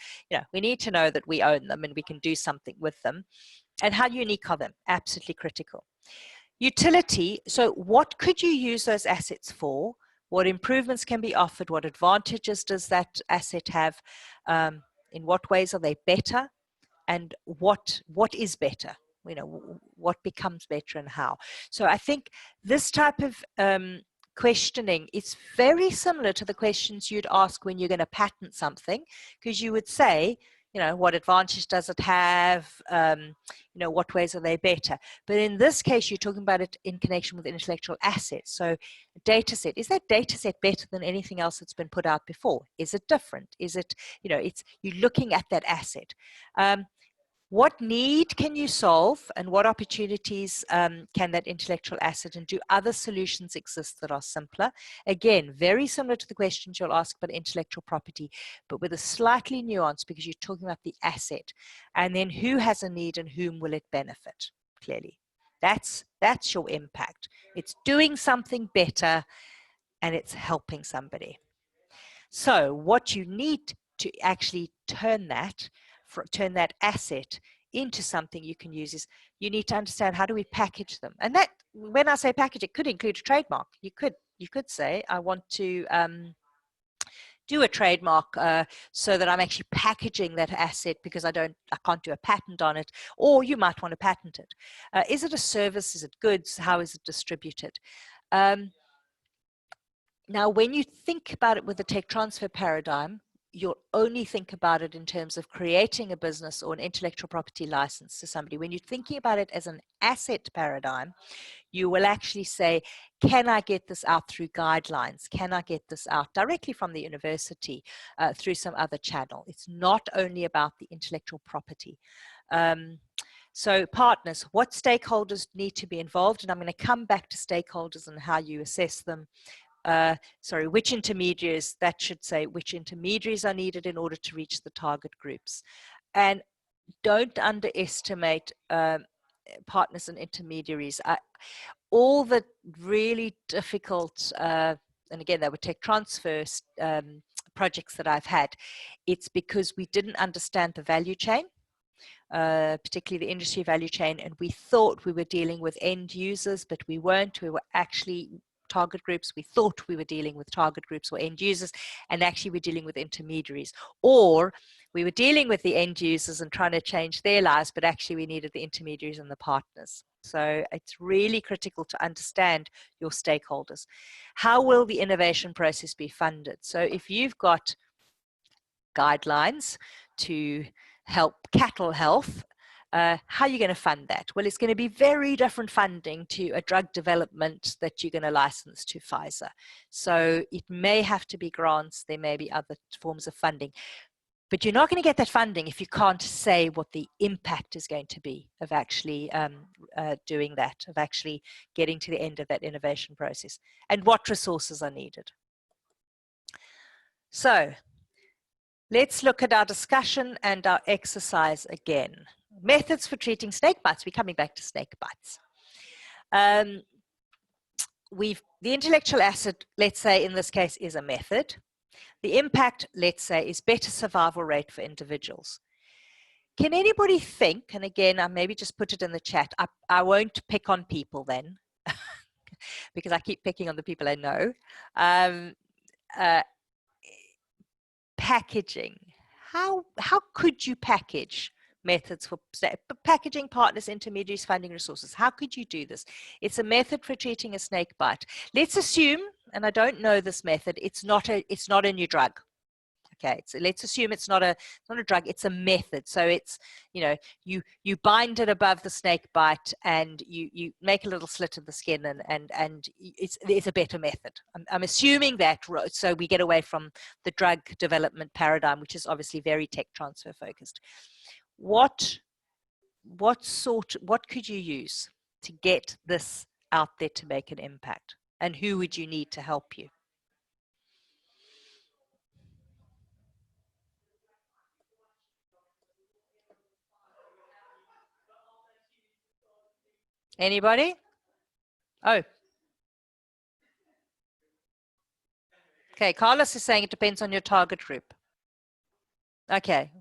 we need to know that we own them and we can do something with them. And how unique are them? Absolutely critical. Utility, so what could you use those assets for? What improvements can be offered? What advantages does that asset have? In what ways are they better? And what is better? What becomes better and how? So I think this type of questioning is very similar to the questions you'd ask when you're going to patent something, because you would say, what advantage does it have? What ways are they better? But in this case, you're talking about it in connection with intellectual assets. So data set, is that data set better than anything else that's been put out before? Is it different? Is it, you're looking at that asset. What need can you solve, and what opportunities can that intellectual asset, and do other solutions exist that are simpler? Again, very similar to the questions you'll ask about intellectual property, but with a slightly nuance, because you're talking about the asset. And then who has a need and whom will it benefit? Clearly, that's your impact. It's doing something better and it's helping somebody. So what you need to actually turn that asset into something you can use is you need to understand, how do we package them? And that, when I say package, it could include a trademark. You could say, I want to do a trademark so that I'm actually packaging that asset because I can't do a patent on it, or you might want to patent it. Is it a service? Is it goods? How is it distributed? Now, when you think about it with the tech transfer paradigm, you'll only think about it in terms of creating a business or an intellectual property license to somebody. When you're thinking about it as an asset paradigm, you will actually say, can I get this out through guidelines? Can I get this out directly from the university through some other channel? It's not only about the intellectual property. So partners, what stakeholders need to be involved? And I'm going to come back to stakeholders and how you assess them. Which intermediaries, that should say which intermediaries are needed in order to reach the target groups. And don't underestimate partners and intermediaries. All the really difficult, and again, they were tech transfer projects that I've had, it's because we didn't understand the value chain. Particularly the industry value chain, and we thought we were dealing with end users, but we weren't. We were actually target groups. We thought we were dealing with target groups or end users, and actually we're dealing with intermediaries. Or we were dealing with the end users and trying to change their lives, but actually we needed the intermediaries and the partners. So it's really critical to understand your stakeholders. How will the innovation process be funded? So if you've got guidelines to help cattle health, How are you going to fund that? Well, it's going to be very different funding to a drug development that you're going to license to Pfizer. So it may have to be grants. There may be other forms of funding. But you're not going to get that funding if you can't say what the impact is going to be of actually doing that, of actually getting to the end of that innovation process, and what resources are needed. So let's look at our discussion and our exercise again. Methods for treating snake bites. We're coming back to snake bites. The intellectual asset, let's say in this case, is a method. The impact, let's say, is better survival rate for individuals. Can anybody think, and again, I maybe just put it in the chat, I won't pick on people then, because I keep picking on the people I know. Packaging. How could you package methods for packaging partners, intermediaries, funding resources? How could you do this? It's a method for treating a snake bite. Let's assume, and I don't know this method, it's not a new drug. Okay, so let's assume it's not a drug, it's a method. So it's, you bind it above the snake bite and you make a little slit in the skin and it's a better method. I'm assuming that, so we get away from the drug development paradigm, which is obviously very tech transfer focused. What could you use to get this out there to make an impact? And who would you need to help you? Anybody? Oh. Okay, Carlos is saying it depends on your target group. Okay.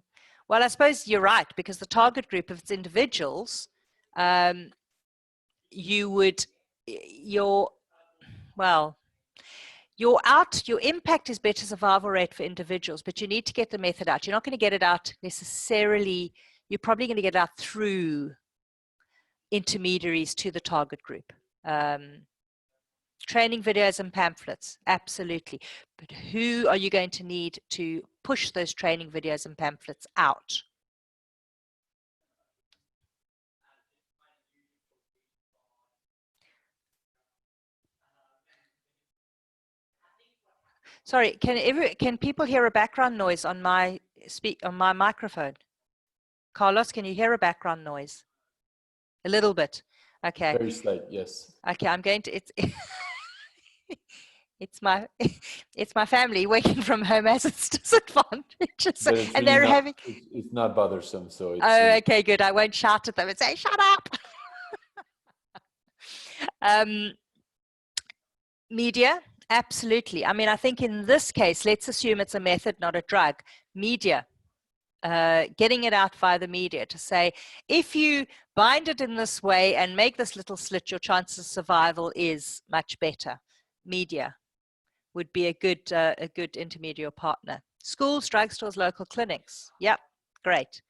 Well, I suppose you're right, because the target group, if it's individuals, your impact is better survival rate for individuals, but you need to get the method out. You're not going to get it out necessarily. You're probably going to get it out through intermediaries to the target group. Training videos and pamphlets, absolutely. But who are you going to need to push those training videos and pamphlets out? Sorry, can people hear a background noise on my microphone? Carlos, can you hear a background noise? A little bit. Okay. Very slight, yes. Okay, I'm going to. It's my family working from home as its disadvantages, and really they're having. It's not bothersome, so. It's, oh, okay, good. I won't shout at them and say, "Shut up." Media, absolutely. I mean, I think in this case, let's assume it's a method, not a drug. Media. Getting it out via the media to say, if you bind it in this way and make this little slit, your chances of survival is much better. Media would be a good intermediate partner. Schools, drugstores, local clinics. Yep, great.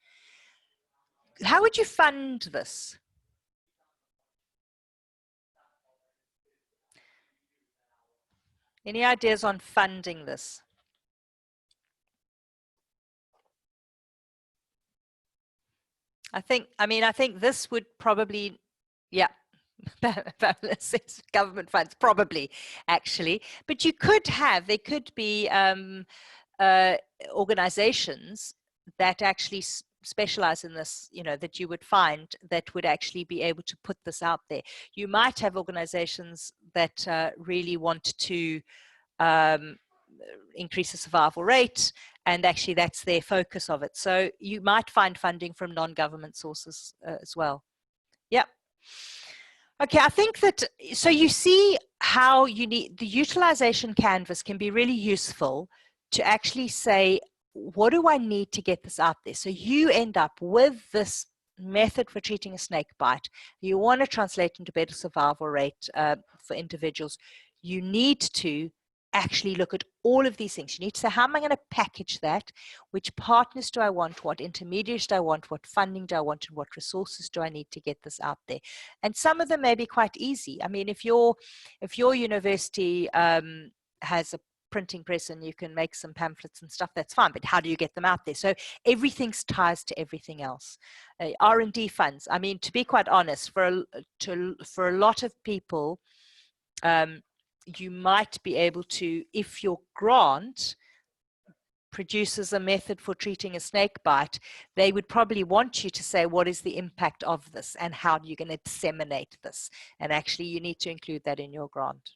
How would you fund this? Any ideas on funding this? I think this would probably, yeah, government funds, probably, actually. But there could be organizations that actually specialize in this, that you would find that would actually be able to put this out there. You might have organizations that really want to increase the survival rate, and actually that's their focus of it. So you might find funding from non-government sources as well. Yep. Okay, I think that, so you see how you need, the utilization canvas can be really useful to actually say, what do I need to get this out there? So you end up with this method for treating a snake bite. You want to translate into better survival rate for individuals. You need to actually look at all of these things. You need to say, how am I going to package that? Which partners do I want? What intermediaries do I want? What funding do I want? And what resources do I need to get this out there? And some of them may be quite easy. I mean, if your university has printing press and you can make some pamphlets and stuff, that's fine, but how do you get them out there? So everything ties to everything else. R&D funds, I mean, to be quite honest, for a lot of people, you might be able to, if your grant produces a method for treating a snake bite, they would probably want you to say, what is the impact of this and how are you going to disseminate this? And actually you need to include that in your grant.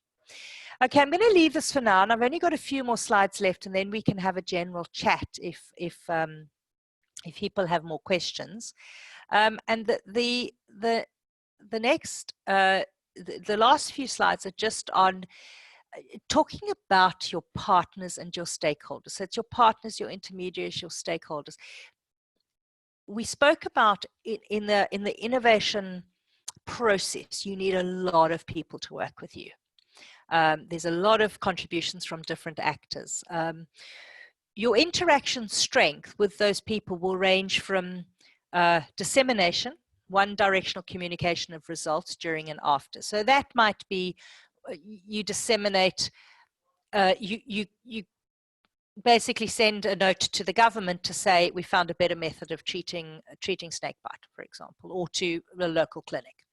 Okay, I'm going to leave this for now, and I've only got a few more slides left, and then we can have a general chat if people have more questions. And the next, the last few slides are just on talking about your partners and your stakeholders. So it's your partners, your intermediaries, your stakeholders. We spoke about it in the innovation process. You need a lot of people to work with you. There's a lot of contributions from different actors. Your interaction strength with those people will range from dissemination, one directional communication of results during and after. So that might be you disseminate, you basically send a note to the government to say we found a better method of treating snakebite, for example, or to the local clinic.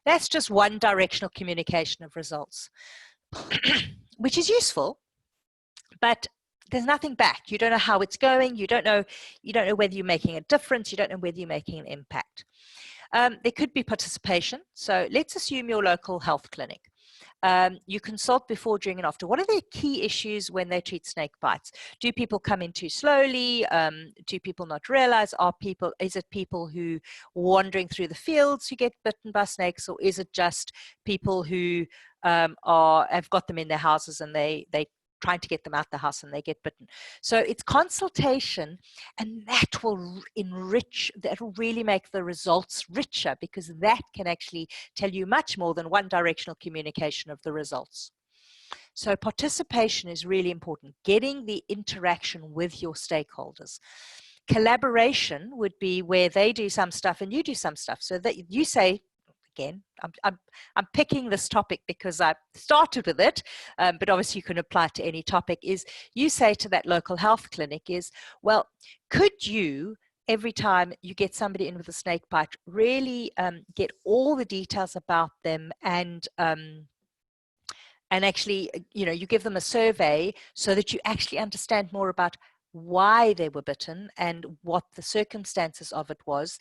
That's just one directional communication of results, which is useful, but there's nothing back. You don't know how it's going. You don't know whether you're making a difference. You don't know whether you're making an impact. There could be participation. So let's assume your local health clinic. You consult before, during, and after. What are the key issues when they treat snake bites? Do people come in too slowly? Do people not realize? Is it people who wandering through the fields who get bitten by snakes, or is it just people who have got them in their houses and they trying to get them out the house and they get bitten? So it's consultation, and that will enrich, that will really make the results richer, because that can actually tell you much more than one directional communication of the results. So participation is really important, getting the interaction with your stakeholders. Collaboration would be where they do some stuff and you do some stuff, so that you say, again, I'm picking this topic because I started with it, but obviously you can apply it to any topic, is you say to that local health clinic is, well, could you, every time you get somebody in with a snake bite, really get all the details about them, and actually, you give them a survey so that you actually understand more about why they were bitten and what the circumstances of it was,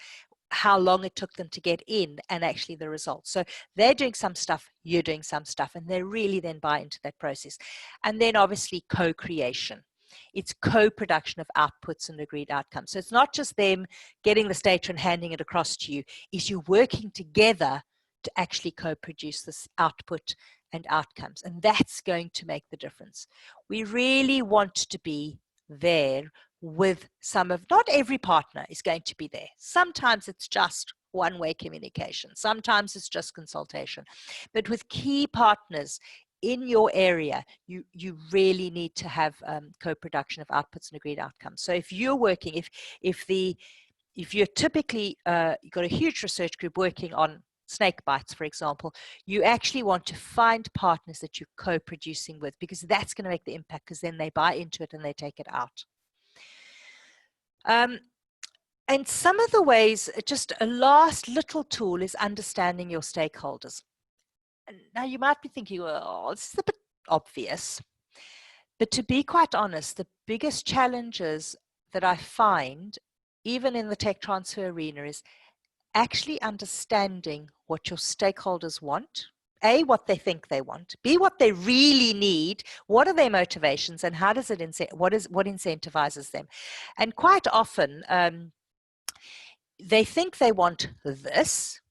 how long it took them to get in, and actually the results. So they're doing some stuff, you're doing some stuff, and they really then buy into that process. And then obviously co-creation. It's co-production of outputs and agreed outcomes. So it's not just them getting this data and handing it across to you, it's you working together to actually co-produce this output and outcomes. And that's going to make the difference. We really want to be there with not every partner is going to be there. Sometimes it's just one-way communication. Sometimes it's just consultation. But with key partners in your area, you really need to have co-production of outputs and agreed outcomes. So if you're working, if you're typically, you've got a huge research group working on snake bites, for example, you actually want to find partners that you're co-producing with, because that's going to make the impact, because then they buy into it and they take it out. And some of the ways, just a last little tool, is understanding your stakeholders. Now you might be thinking, well, this is a bit obvious, but to be quite honest, the biggest challenges that I find, even in the tech transfer arena, is actually understanding what your stakeholders want. A, what they think they want. B, what they really need. What are their motivations, and how does it what incentivizes them? And quite often, they think they want this.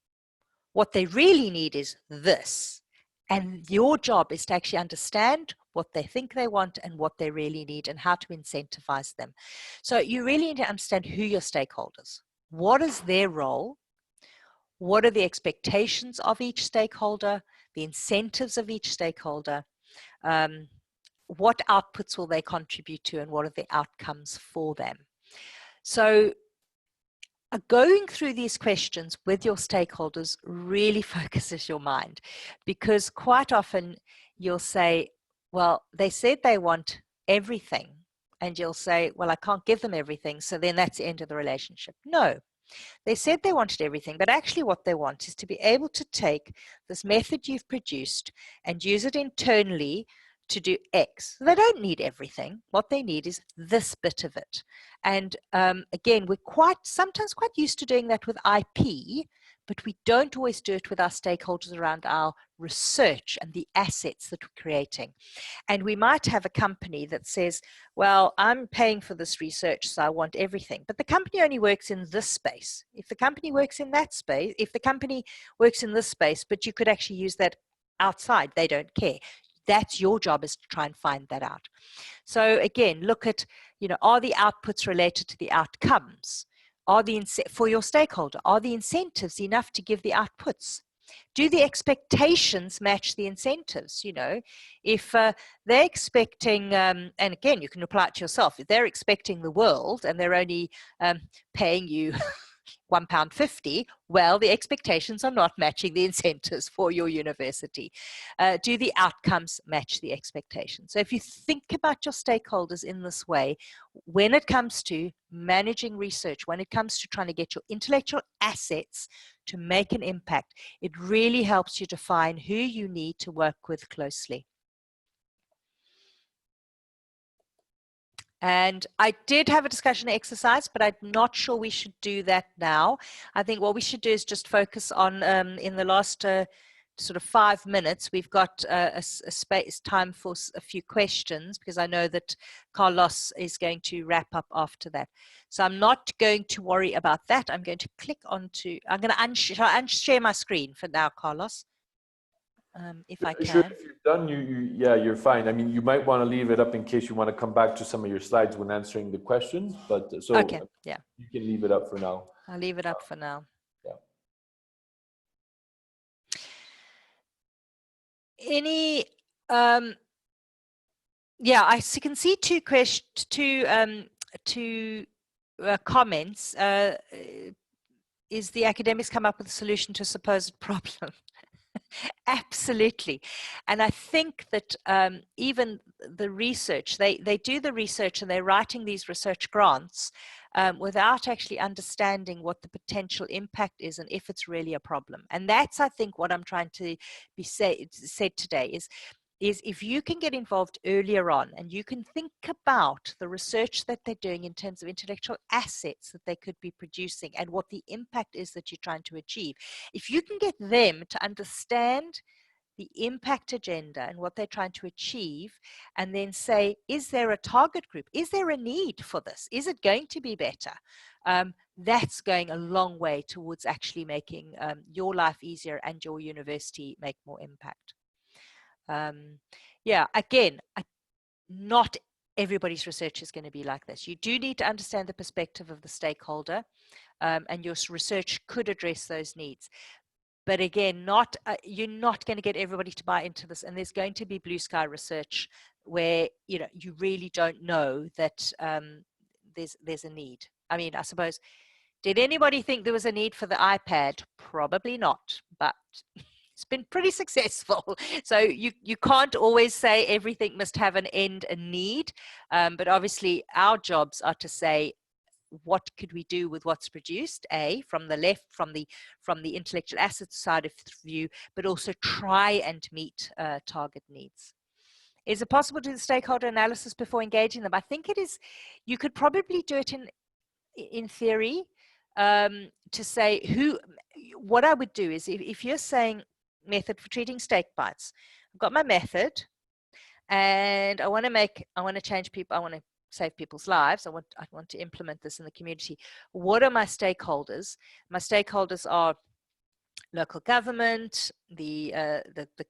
What they really need is this. And your job is to actually understand what they think they want and what they really need, and how to incentivize them. So you really need to understand who your stakeholders. What is their role? What are the expectations of each stakeholder, the incentives of each stakeholder, what outputs will they contribute to, and what are the outcomes for them? So going through these questions with your stakeholders really focuses your mind, because quite often you'll say, well, they said they want everything. And you'll say, well, I can't give them everything, so then that's the end of the relationship. No, they said they wanted everything, but actually what they want is to be able to take this method you've produced and use it internally to do X. They don't need everything. What they need is this bit of it. And again, we're sometimes quite used to doing that with IP, but we don't always do it with our stakeholders around our research and the assets that we're creating. And we might have a company that says, well, I'm paying for this research, so I want everything. But the company only works in this space. If the company works in that space, if the company works in this space, but you could actually use that outside, they don't care. That's your job, is to try and find that out. So again, look at, are the outputs related to the outcomes? For your stakeholder, are the incentives enough to give the outputs? Do the expectations match the incentives? If they're expecting, and again, you can apply it to yourself, if they're expecting the world and they're only paying you £1.50, well, the expectations are not matching the incentives for your university. Do the outcomes match the expectations? So if you think about your stakeholders in this way, when it comes to managing research, when it comes to trying to get your intellectual assets to make an impact, it really helps you define who you need to work with closely. And I did have a discussion exercise, but I'm not sure we should do that now. I think what we should do is just focus on, in the last sort of 5 minutes, we've got a space time for a few questions, because I know that Carlos is going to wrap up after that. So I'm not going to worry about that. I'm going to click onto, I'm going to unshare my screen for now, Carlos. If I can. Sure, if you're done, you're fine. I mean, you might want to leave it up in case you want to come back to some of your slides when answering the questions, but so okay, yeah, you can leave it up for now. I'll leave it up for now. Yeah. Any, yeah, I can see two comments. Is the academics come up with a solution to a supposed problem? Absolutely. And I think that even the research, they do the research and they're writing these research grants without actually understanding what the potential impact is and if it's really a problem. And that's, I think, what I'm trying to be said today is if you can get involved earlier on and you can think about the research that they're doing in terms of intellectual assets that they could be producing and what the impact is that you're trying to achieve, if you can get them to understand the impact agenda and what they're trying to achieve, and then say, is there a target group? Is there a need for this? Is it going to be better? That's going a long way towards actually making your life easier and your university make more impact. Yeah, again, not everybody's research is going to be like this. You do need to understand the perspective of the stakeholder, and your research could address those needs. But again, you're not going to get everybody to buy into this, and there's going to be blue sky research where you really don't know that there's a need. I mean, I suppose, did anybody think there was a need for the iPad? Probably not, but it's been pretty successful. So you can't always say everything must have an end, a need, but obviously our jobs are to say, what could we do with what's produced, from the left, from the intellectual assets side of the view, but also try and meet target needs. Is it possible to do the stakeholder analysis before engaging them? I think it is. You could probably do it in theory, to say what I would do is, if you're saying method for treating steak bites, I've got my method and I want to change people, I want to save people's lives, I want to implement this in the community. What are my stakeholders? My stakeholders are local government, the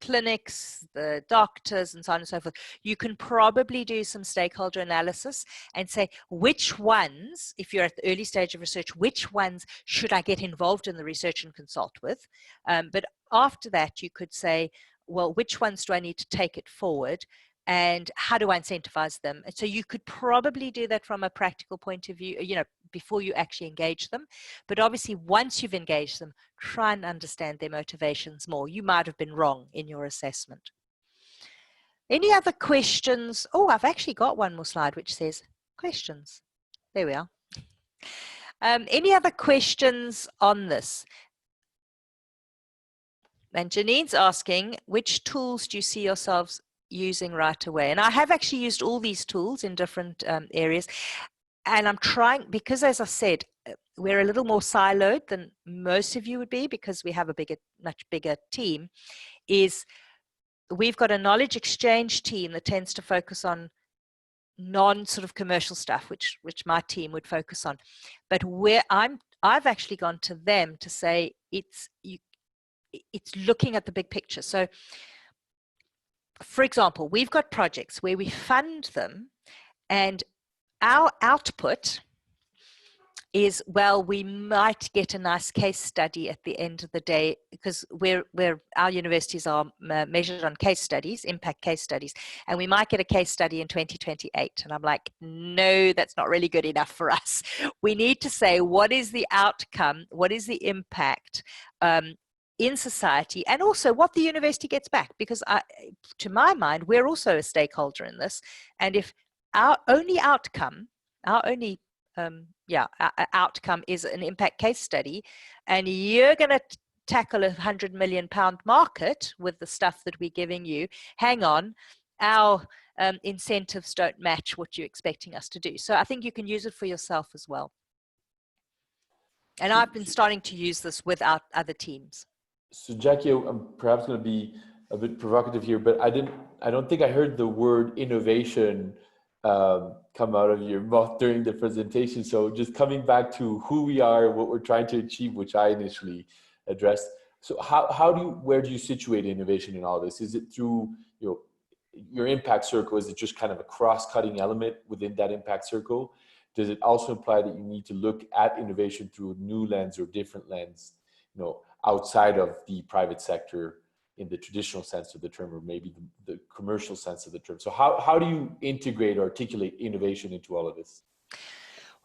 clinics, the doctors, and so on and so forth. You can probably do some stakeholder analysis and say, which ones, if you're at the early stage of research, which ones should I get involved in the research and consult with? But after that, you could say, well, which ones do I need to take it forward? And how do I incentivize them? And so you could probably do that from a practical point of view, before you actually engage them. But obviously, once you've engaged them, try and understand their motivations more. You might have been wrong in your assessment. Any other questions? Oh, I've actually got one more slide which says questions. There we are. Any other questions on this? And Janine's asking, which tools do you see yourselves using right away? And I have actually used all these tools in different areas. And I'm trying, because as I said, we're a little more siloed than most of you would be because we have a much bigger team, is we've got a knowledge exchange team that tends to focus on non-sort of commercial stuff, which my team would focus on. But where I've actually gone to them to say it's looking at the big picture. So, for example, we've got projects where we fund them, and our output is, well, we might get a nice case study at the end of the day, because our universities are measured on case studies, impact case studies, and we might get a case study in 2028. And I'm like, no, that's not really good enough for us. We need to say, what is the outcome? What is the impact in society, and also what the university gets back? Because to my mind, we're also a stakeholder in this. And if our only outcome, outcome is an impact case study, and you're going to tackle £100 million market with the stuff that we're giving you, hang on, our incentives don't match what you're expecting us to do. So I think you can use it for yourself as well. And I've been starting to use this with our other teams. So Jackie, I'm perhaps going to be a bit provocative here, but I don't think I heard the word innovation come out of your mouth during the presentation. So just coming back to who we are, what we're trying to achieve, which I initially addressed. So where do you situate innovation in all this? Is it through, your impact circle? Is it just kind of a cross-cutting element within that impact circle? Does it also imply that you need to look at innovation through a new lens or different lens, outside of the private sector in the traditional sense of the term, or maybe the commercial sense of the term? So how do you integrate or articulate innovation into all of this?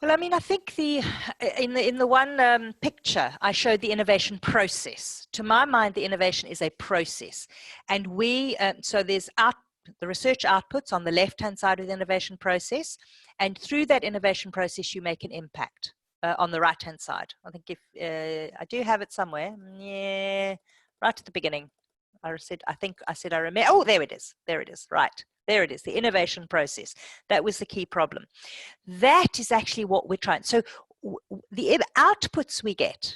Well, I mean, I think in the one picture, I showed the innovation process. To my mind, the innovation is a process. And so there's the research outputs on the left-hand side of the innovation process. And through that innovation process, you make an impact on the right-hand side. I think I do have it somewhere. Yeah, right at the beginning. I remember. Oh, there it is. Right. There it is, the innovation process. That was the key problem. That is actually what we're trying. So the outputs we get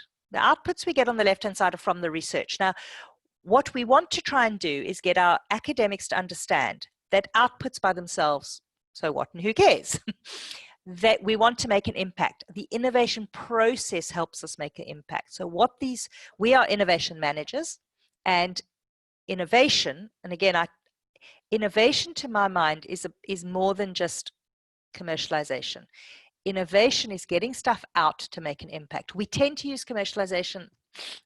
on the left-hand side are from the research. Now, what we want to try and do is get our academics to understand that outputs by themselves, so what and who cares? That we want to make an impact. The innovation process helps us make an impact. So we are innovation managers, and innovation, and again, innovation to my mind is more than just commercialization. Innovation is getting stuff out to make an impact. We tend to use commercialization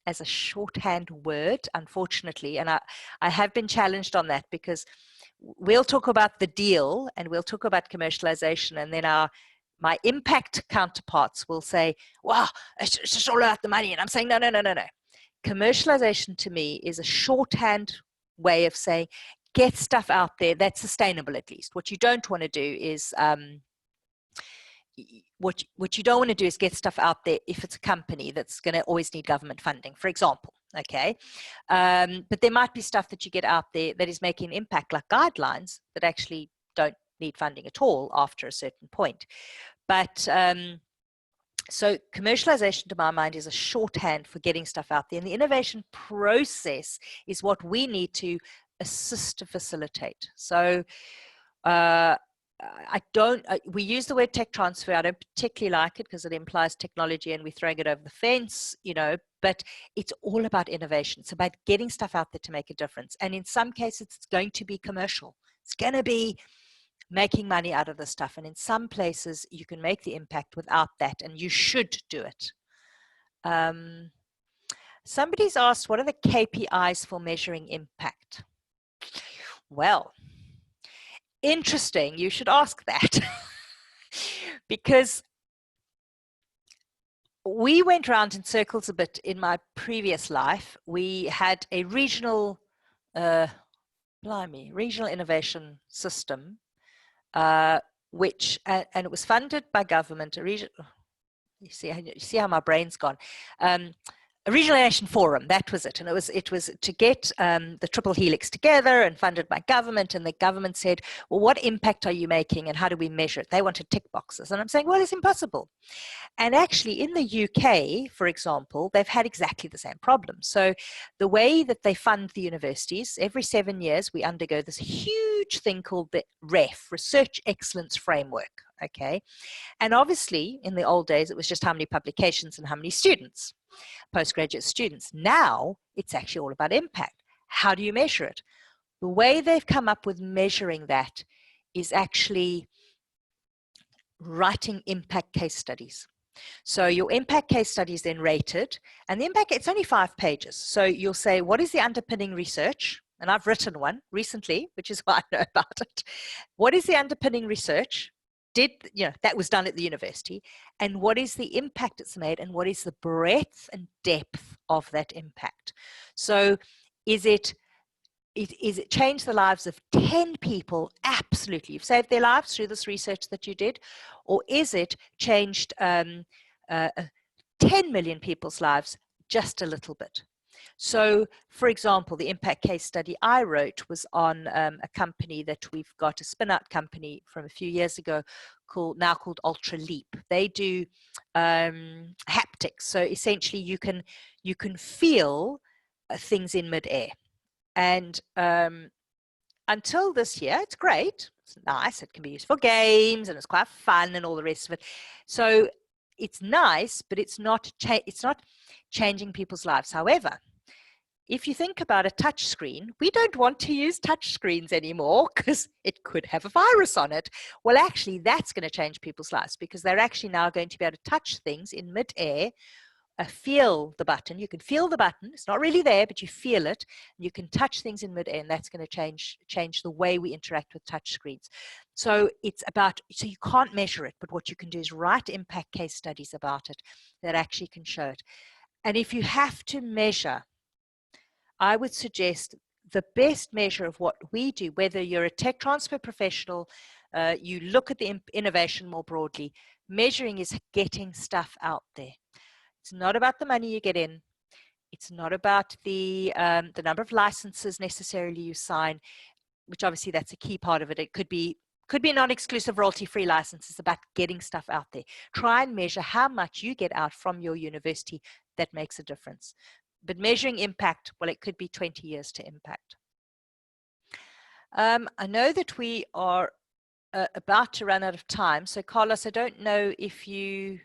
as a shorthand word, unfortunately, and I have been challenged on that, because we'll talk about the deal and we'll talk about commercialization, and then my impact counterparts will say, wow, it's just all about the money. And I'm saying, no. Commercialization to me is a shorthand way of saying, get stuff out there that's sustainable, at least. What you don't want to do is what you don't want to do is get stuff out there if it's a company that's going to always need government funding, for example. Okay, but there might be stuff that you get out there that is making an impact, like guidelines that actually don't need funding at all after a certain point. But so commercialization, to my mind, is a shorthand for getting stuff out there. And the innovation process is what we need to assist to facilitate. So we use the word tech transfer. I don't particularly like it because it implies technology and we're throwing it over the fence, but it's all about innovation. It's about getting stuff out there to make a difference. And in some cases, it's going to be commercial. It's going to be making money out of the stuff. And in some places, you can make the impact without that, and you should do it. Somebody's asked, what are the KPIs for measuring impact? Well, interesting, you should ask that. Because we went around in circles a bit in my previous life. We had a regional blimey, regional innovation system, which, and it was funded by government, you see how my brain's gone. A regional innovation forum, that was it. And it was to get the triple helix together and funded by government. And the government said, well, what impact are you making and how do we measure it? They wanted tick boxes. And I'm saying, well, it's impossible. And actually in the UK, for example, they've had exactly the same problem. So the way that they fund the universities, every 7 years, we undergo this huge thing called the REF, Research Excellence Framework. Okay. And obviously in the old days, it was just how many publications and how many students, postgraduate students. Now it's actually all about impact. How do you measure it? The way they've come up with measuring that is actually writing impact case studies. So your impact case study is then rated, and the impact, it's only 5 pages. So you'll say, what is the underpinning research? And I've written one recently, which is why I know about it. What is the underpinning research? That was done at the university, and what is the impact it's made, and what is the breadth and depth of that impact? So is it changed the lives of 10 people? Absolutely. You've saved their lives through this research that you did. Or is it changed 10 million people's lives just a little bit? So, for example, the impact case study I wrote was on a company that we've got, a spin-out company from a few years ago now called Ultra Leap. They do haptics. So essentially you can feel things in midair. And until this year, it's great. It's nice. It can be used for games and it's quite fun and all the rest of it. So it's nice, but it's not changing people's lives. However, if you think about a touch screen, we don't want to use touch screens anymore because it could have a virus on it. Well, actually, that's going to change people's lives because they're actually now going to be able to touch things in midair, feel the button. You can feel the button. It's not really there, but you feel it. You can touch things in midair, and that's going to change the way we interact with touch screens. So so you can't measure it, but what you can do is write impact case studies about it that actually can show it. And if you have to measure, I would suggest the best measure of what we do, whether you're a tech transfer professional, you look at the innovation more broadly, measuring is getting stuff out there. It's not about the money you get in. It's not about the number of licenses necessarily you sign, which obviously that's a key part of it. It could be non-exclusive royalty-free licenses. It's about getting stuff out there. Try and measure how much you get out from your university that makes a difference. But measuring impact, well, it could be 20 years to impact. I know that we are about to run out of time. So Carlos, I don't know if you...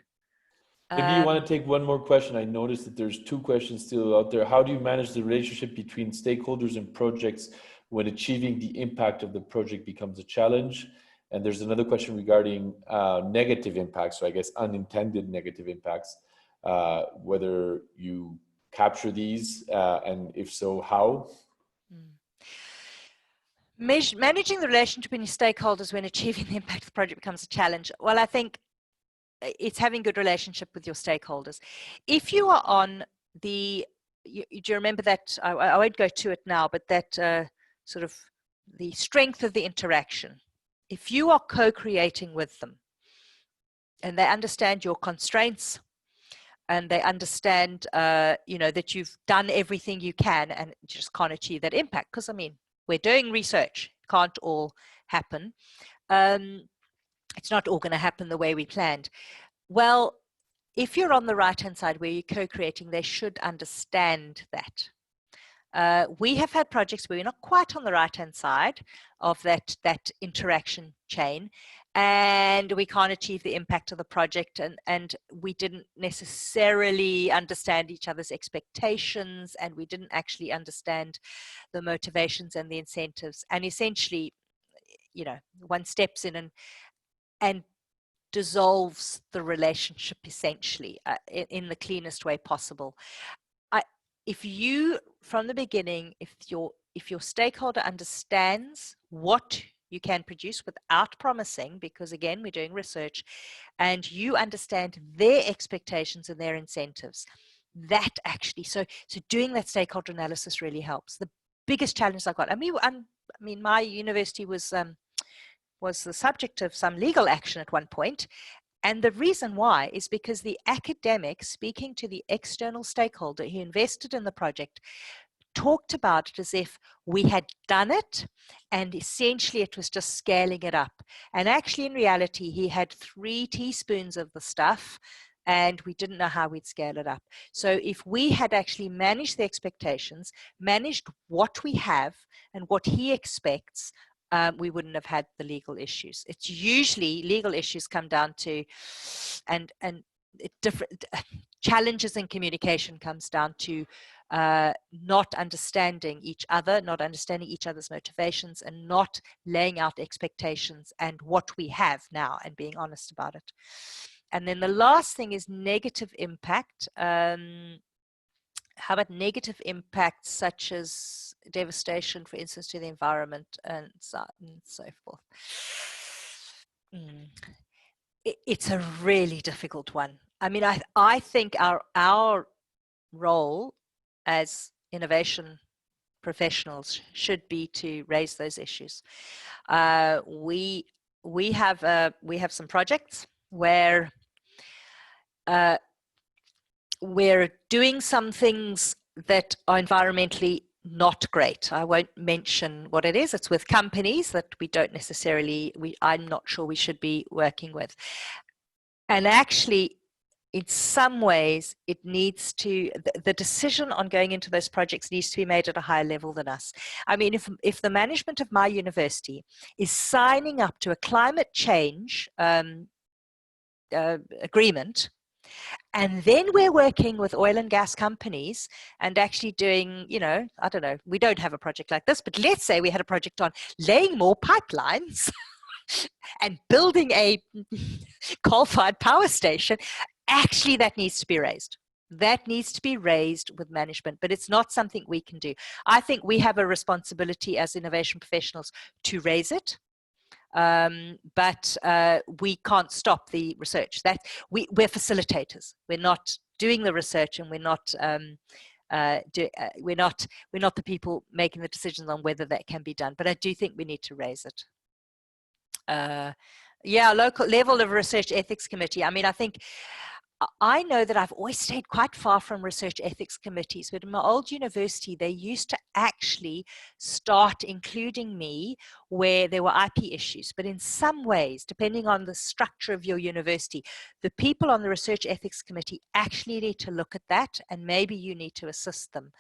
Maybe you want to take one more question. I noticed that there's 2 questions still out there. How do you manage the relationship between stakeholders and projects when achieving the impact of the project becomes a challenge? And there's another question regarding negative impacts. So I guess unintended negative impacts, whether you capture these, and if so, how? Managing the relationship between stakeholders when achieving the impact of the project becomes a challenge. Well, I think it's having good relationship with your stakeholders. If you are on do you remember that, I won't go to it now, but that sort of the strength of the interaction. If you are co-creating with them and they understand your constraints, and they understand, that you've done everything you can and you just can't achieve that impact. Because, I mean, we're doing research. It can't all happen. It's not all going to happen the way we planned. Well, if you're on the right-hand side where you're co-creating, they should understand that. We have had projects where we're not quite on the right-hand side of that interaction chain, and we can't achieve the impact of the project, and we didn't necessarily understand each other's expectations, and we didn't actually understand the motivations and the incentives. And essentially, one steps in and dissolves the relationship essentially in the cleanest way possible. If you, from the beginning, if your stakeholder understands what you can produce without promising, because again, we're doing research, and you understand their expectations and their incentives, that actually, so doing that stakeholder analysis really helps. The biggest challenge I've got, I mean, my university was the subject of some legal action at one point. And the reason why is because the academic, speaking to the external stakeholder who invested in the project, talked about it as if we had done it and essentially it was just scaling it up. And actually, in reality, he had 3 teaspoons of the stuff and we didn't know how we'd scale it up. So if we had actually managed the expectations, managed what we have and what he expects, we wouldn't have had the legal issues. It's usually legal issues come down to, and different challenges in communication comes down to not understanding each other, not understanding each other's motivations, and not laying out expectations and what we have now and being honest about it. And then the last thing is negative impact. How about negative impacts such as devastation, for instance, to the environment and so forth? It's a really difficult one. I mean, I think our role as innovation professionals should be to raise those issues. We have some projects where we're doing some things that are environmentally not great. I won't mention what it is. It's with companies that we don't necessarily, I'm not sure we should be working with. And actually, in some ways, it needs to, the decision on going into those projects needs to be made at a higher level than us. I mean, if the management of my university is signing up to a climate change agreement, and then we're working with oil and gas companies and actually doing, you know, I don't know, we don't have a project like this, but let's say we had a project on laying more pipelines and building a coal-fired power station, actually that needs to be raised. That needs to be raised with management, but it's not something we can do. I think we have a responsibility as innovation professionals to raise it. But we can't stop the research. That we're facilitators. We're not doing the research, and we're not the people making the decisions on whether that can be done. But I do think we need to raise it. Yeah, local level of research ethics committee. I mean, I know that I've always stayed quite far from research ethics committees, but in my old university, they used to actually start including me where there were IP issues. But in some ways, depending on the structure of your university, the people on the research ethics committee actually need to look at that, and maybe you need to assist them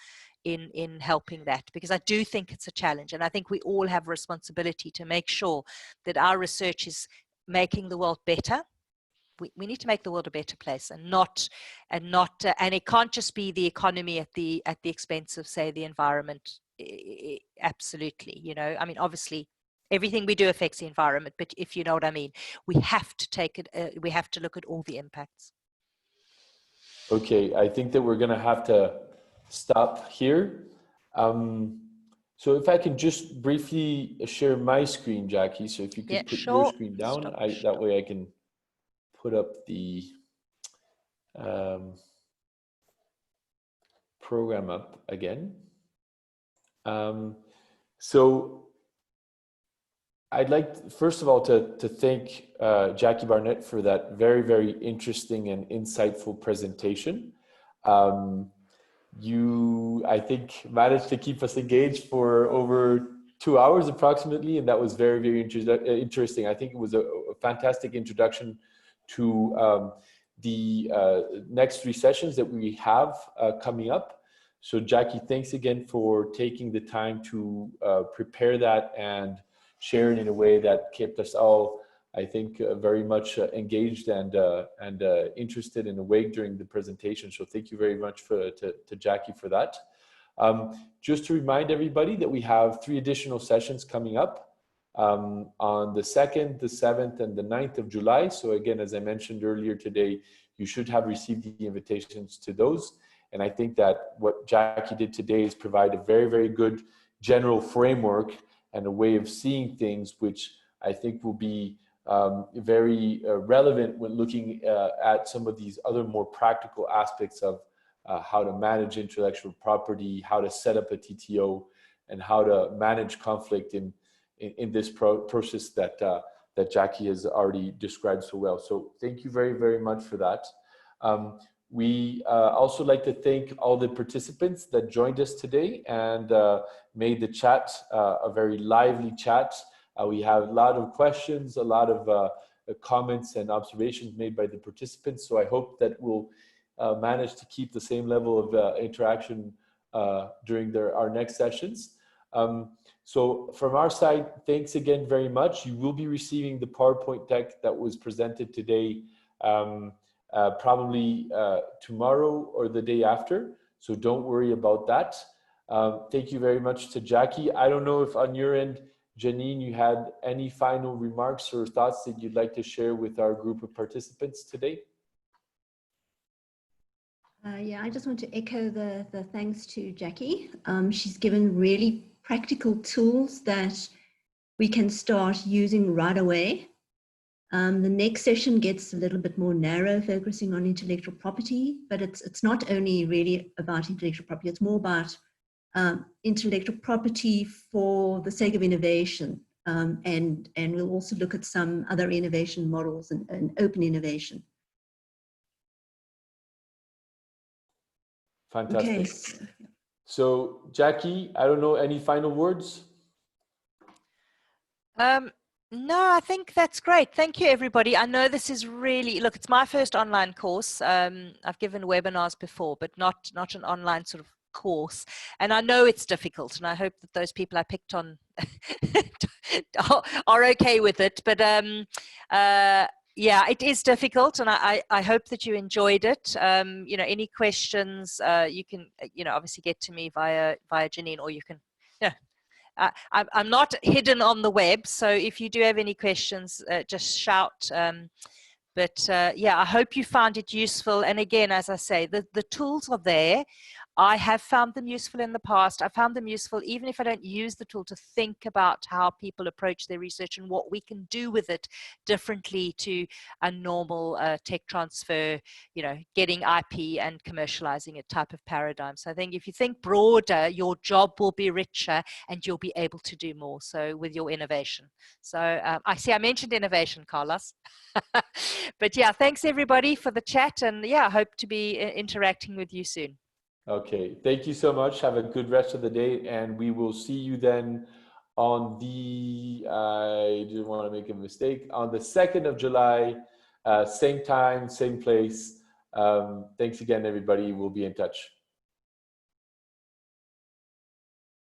in helping that, because I do think it's a challenge. And I think we all have a responsibility to make sure that our research is making the world better. We need to make the world a better place, and it can't just be the economy at the expense of, say, the environment. Absolutely, you know, I mean, obviously everything we do affects the environment, but if you know what I mean, we have to take it, we have to look at all the impacts. Okay, I think that we're gonna have to stop here. So if I can just briefly share my screen, Jackie, so if you could put your screen down, that way I can put up the program up again. So I'd like, first of all, to thank Jaci Barnett for that very, very interesting and insightful presentation. You, I think, managed to keep us engaged for over 2 hours approximately, and that was very, very interesting. I think it was a fantastic introduction to the next 3 sessions that we have coming up. So Jackie, thanks again for taking the time to prepare that and share it in a way that kept us all, I think, very much engaged and interested and awake during the presentation. So thank you very much to Jackie for that. Just to remind everybody that we have 3 additional sessions coming up on the 2nd, the 7th, and the 9th of July. So again, as I mentioned earlier today, you should have received the invitations to those. And I think that what Jackie did today is provide a very, very good general framework and a way of seeing things, which I think will be very relevant when looking at some of these other more practical aspects of how to manage intellectual property, how to set up a TTO, and how to manage conflict in this process that Jaci has already described so well. So thank you very, very much for that. We also like to thank all the participants that joined us today and made the chat a very lively chat. We have a lot of questions, a lot of comments and observations made by the participants. So I hope that we'll manage to keep the same level of interaction during our next sessions. So from our side, thanks again very much. You will be receiving the PowerPoint deck that was presented today probably tomorrow or the day after. So don't worry about that. Thank you very much to Jaci. I don't know if on your end, Janine, you had any final remarks or thoughts that you'd like to share with our group of participants today? Yeah, I just want to echo the thanks to Jaci. She's given really practical tools that we can start using right away. The next session gets a little bit more narrow, focusing on intellectual property, but it's not only really about intellectual property, it's more about intellectual property for the sake of innovation. And we'll also look at some other innovation models and open innovation. Fantastic. Okay. So Jaci, I don't know, any final words? No, I think that's great. Thank you, everybody. I know this is really, look, it's my first online course. I've given webinars before, but not an online sort of course. And I know it's difficult, and I hope that those people I picked on are okay with it. But yeah, it is difficult, and I hope that you enjoyed it. You know, any questions, you can, you know, obviously get to me via Janine, or you can, yeah. I'm not hidden on the web, so if you do have any questions, just shout. But yeah, I hope you found it useful. And again, as I say, the tools are there. I have found them useful in the past. I found them useful even if I don't use the tool, to think about how people approach their research and what we can do with it differently to a normal tech transfer, you know, getting IP and commercializing it type of paradigm. So I think if you think broader, your job will be richer and you'll be able to do more so with your innovation. So I see I mentioned innovation, Carlos. But yeah, thanks everybody for the chat, and yeah, I hope to be interacting with you soon. Okay, thank you so much. Have a good rest of the day, and we will see you then on the, I didn't want to make a mistake, on the 2nd of July, same time, same place. Thanks again, everybody. We'll be in touch.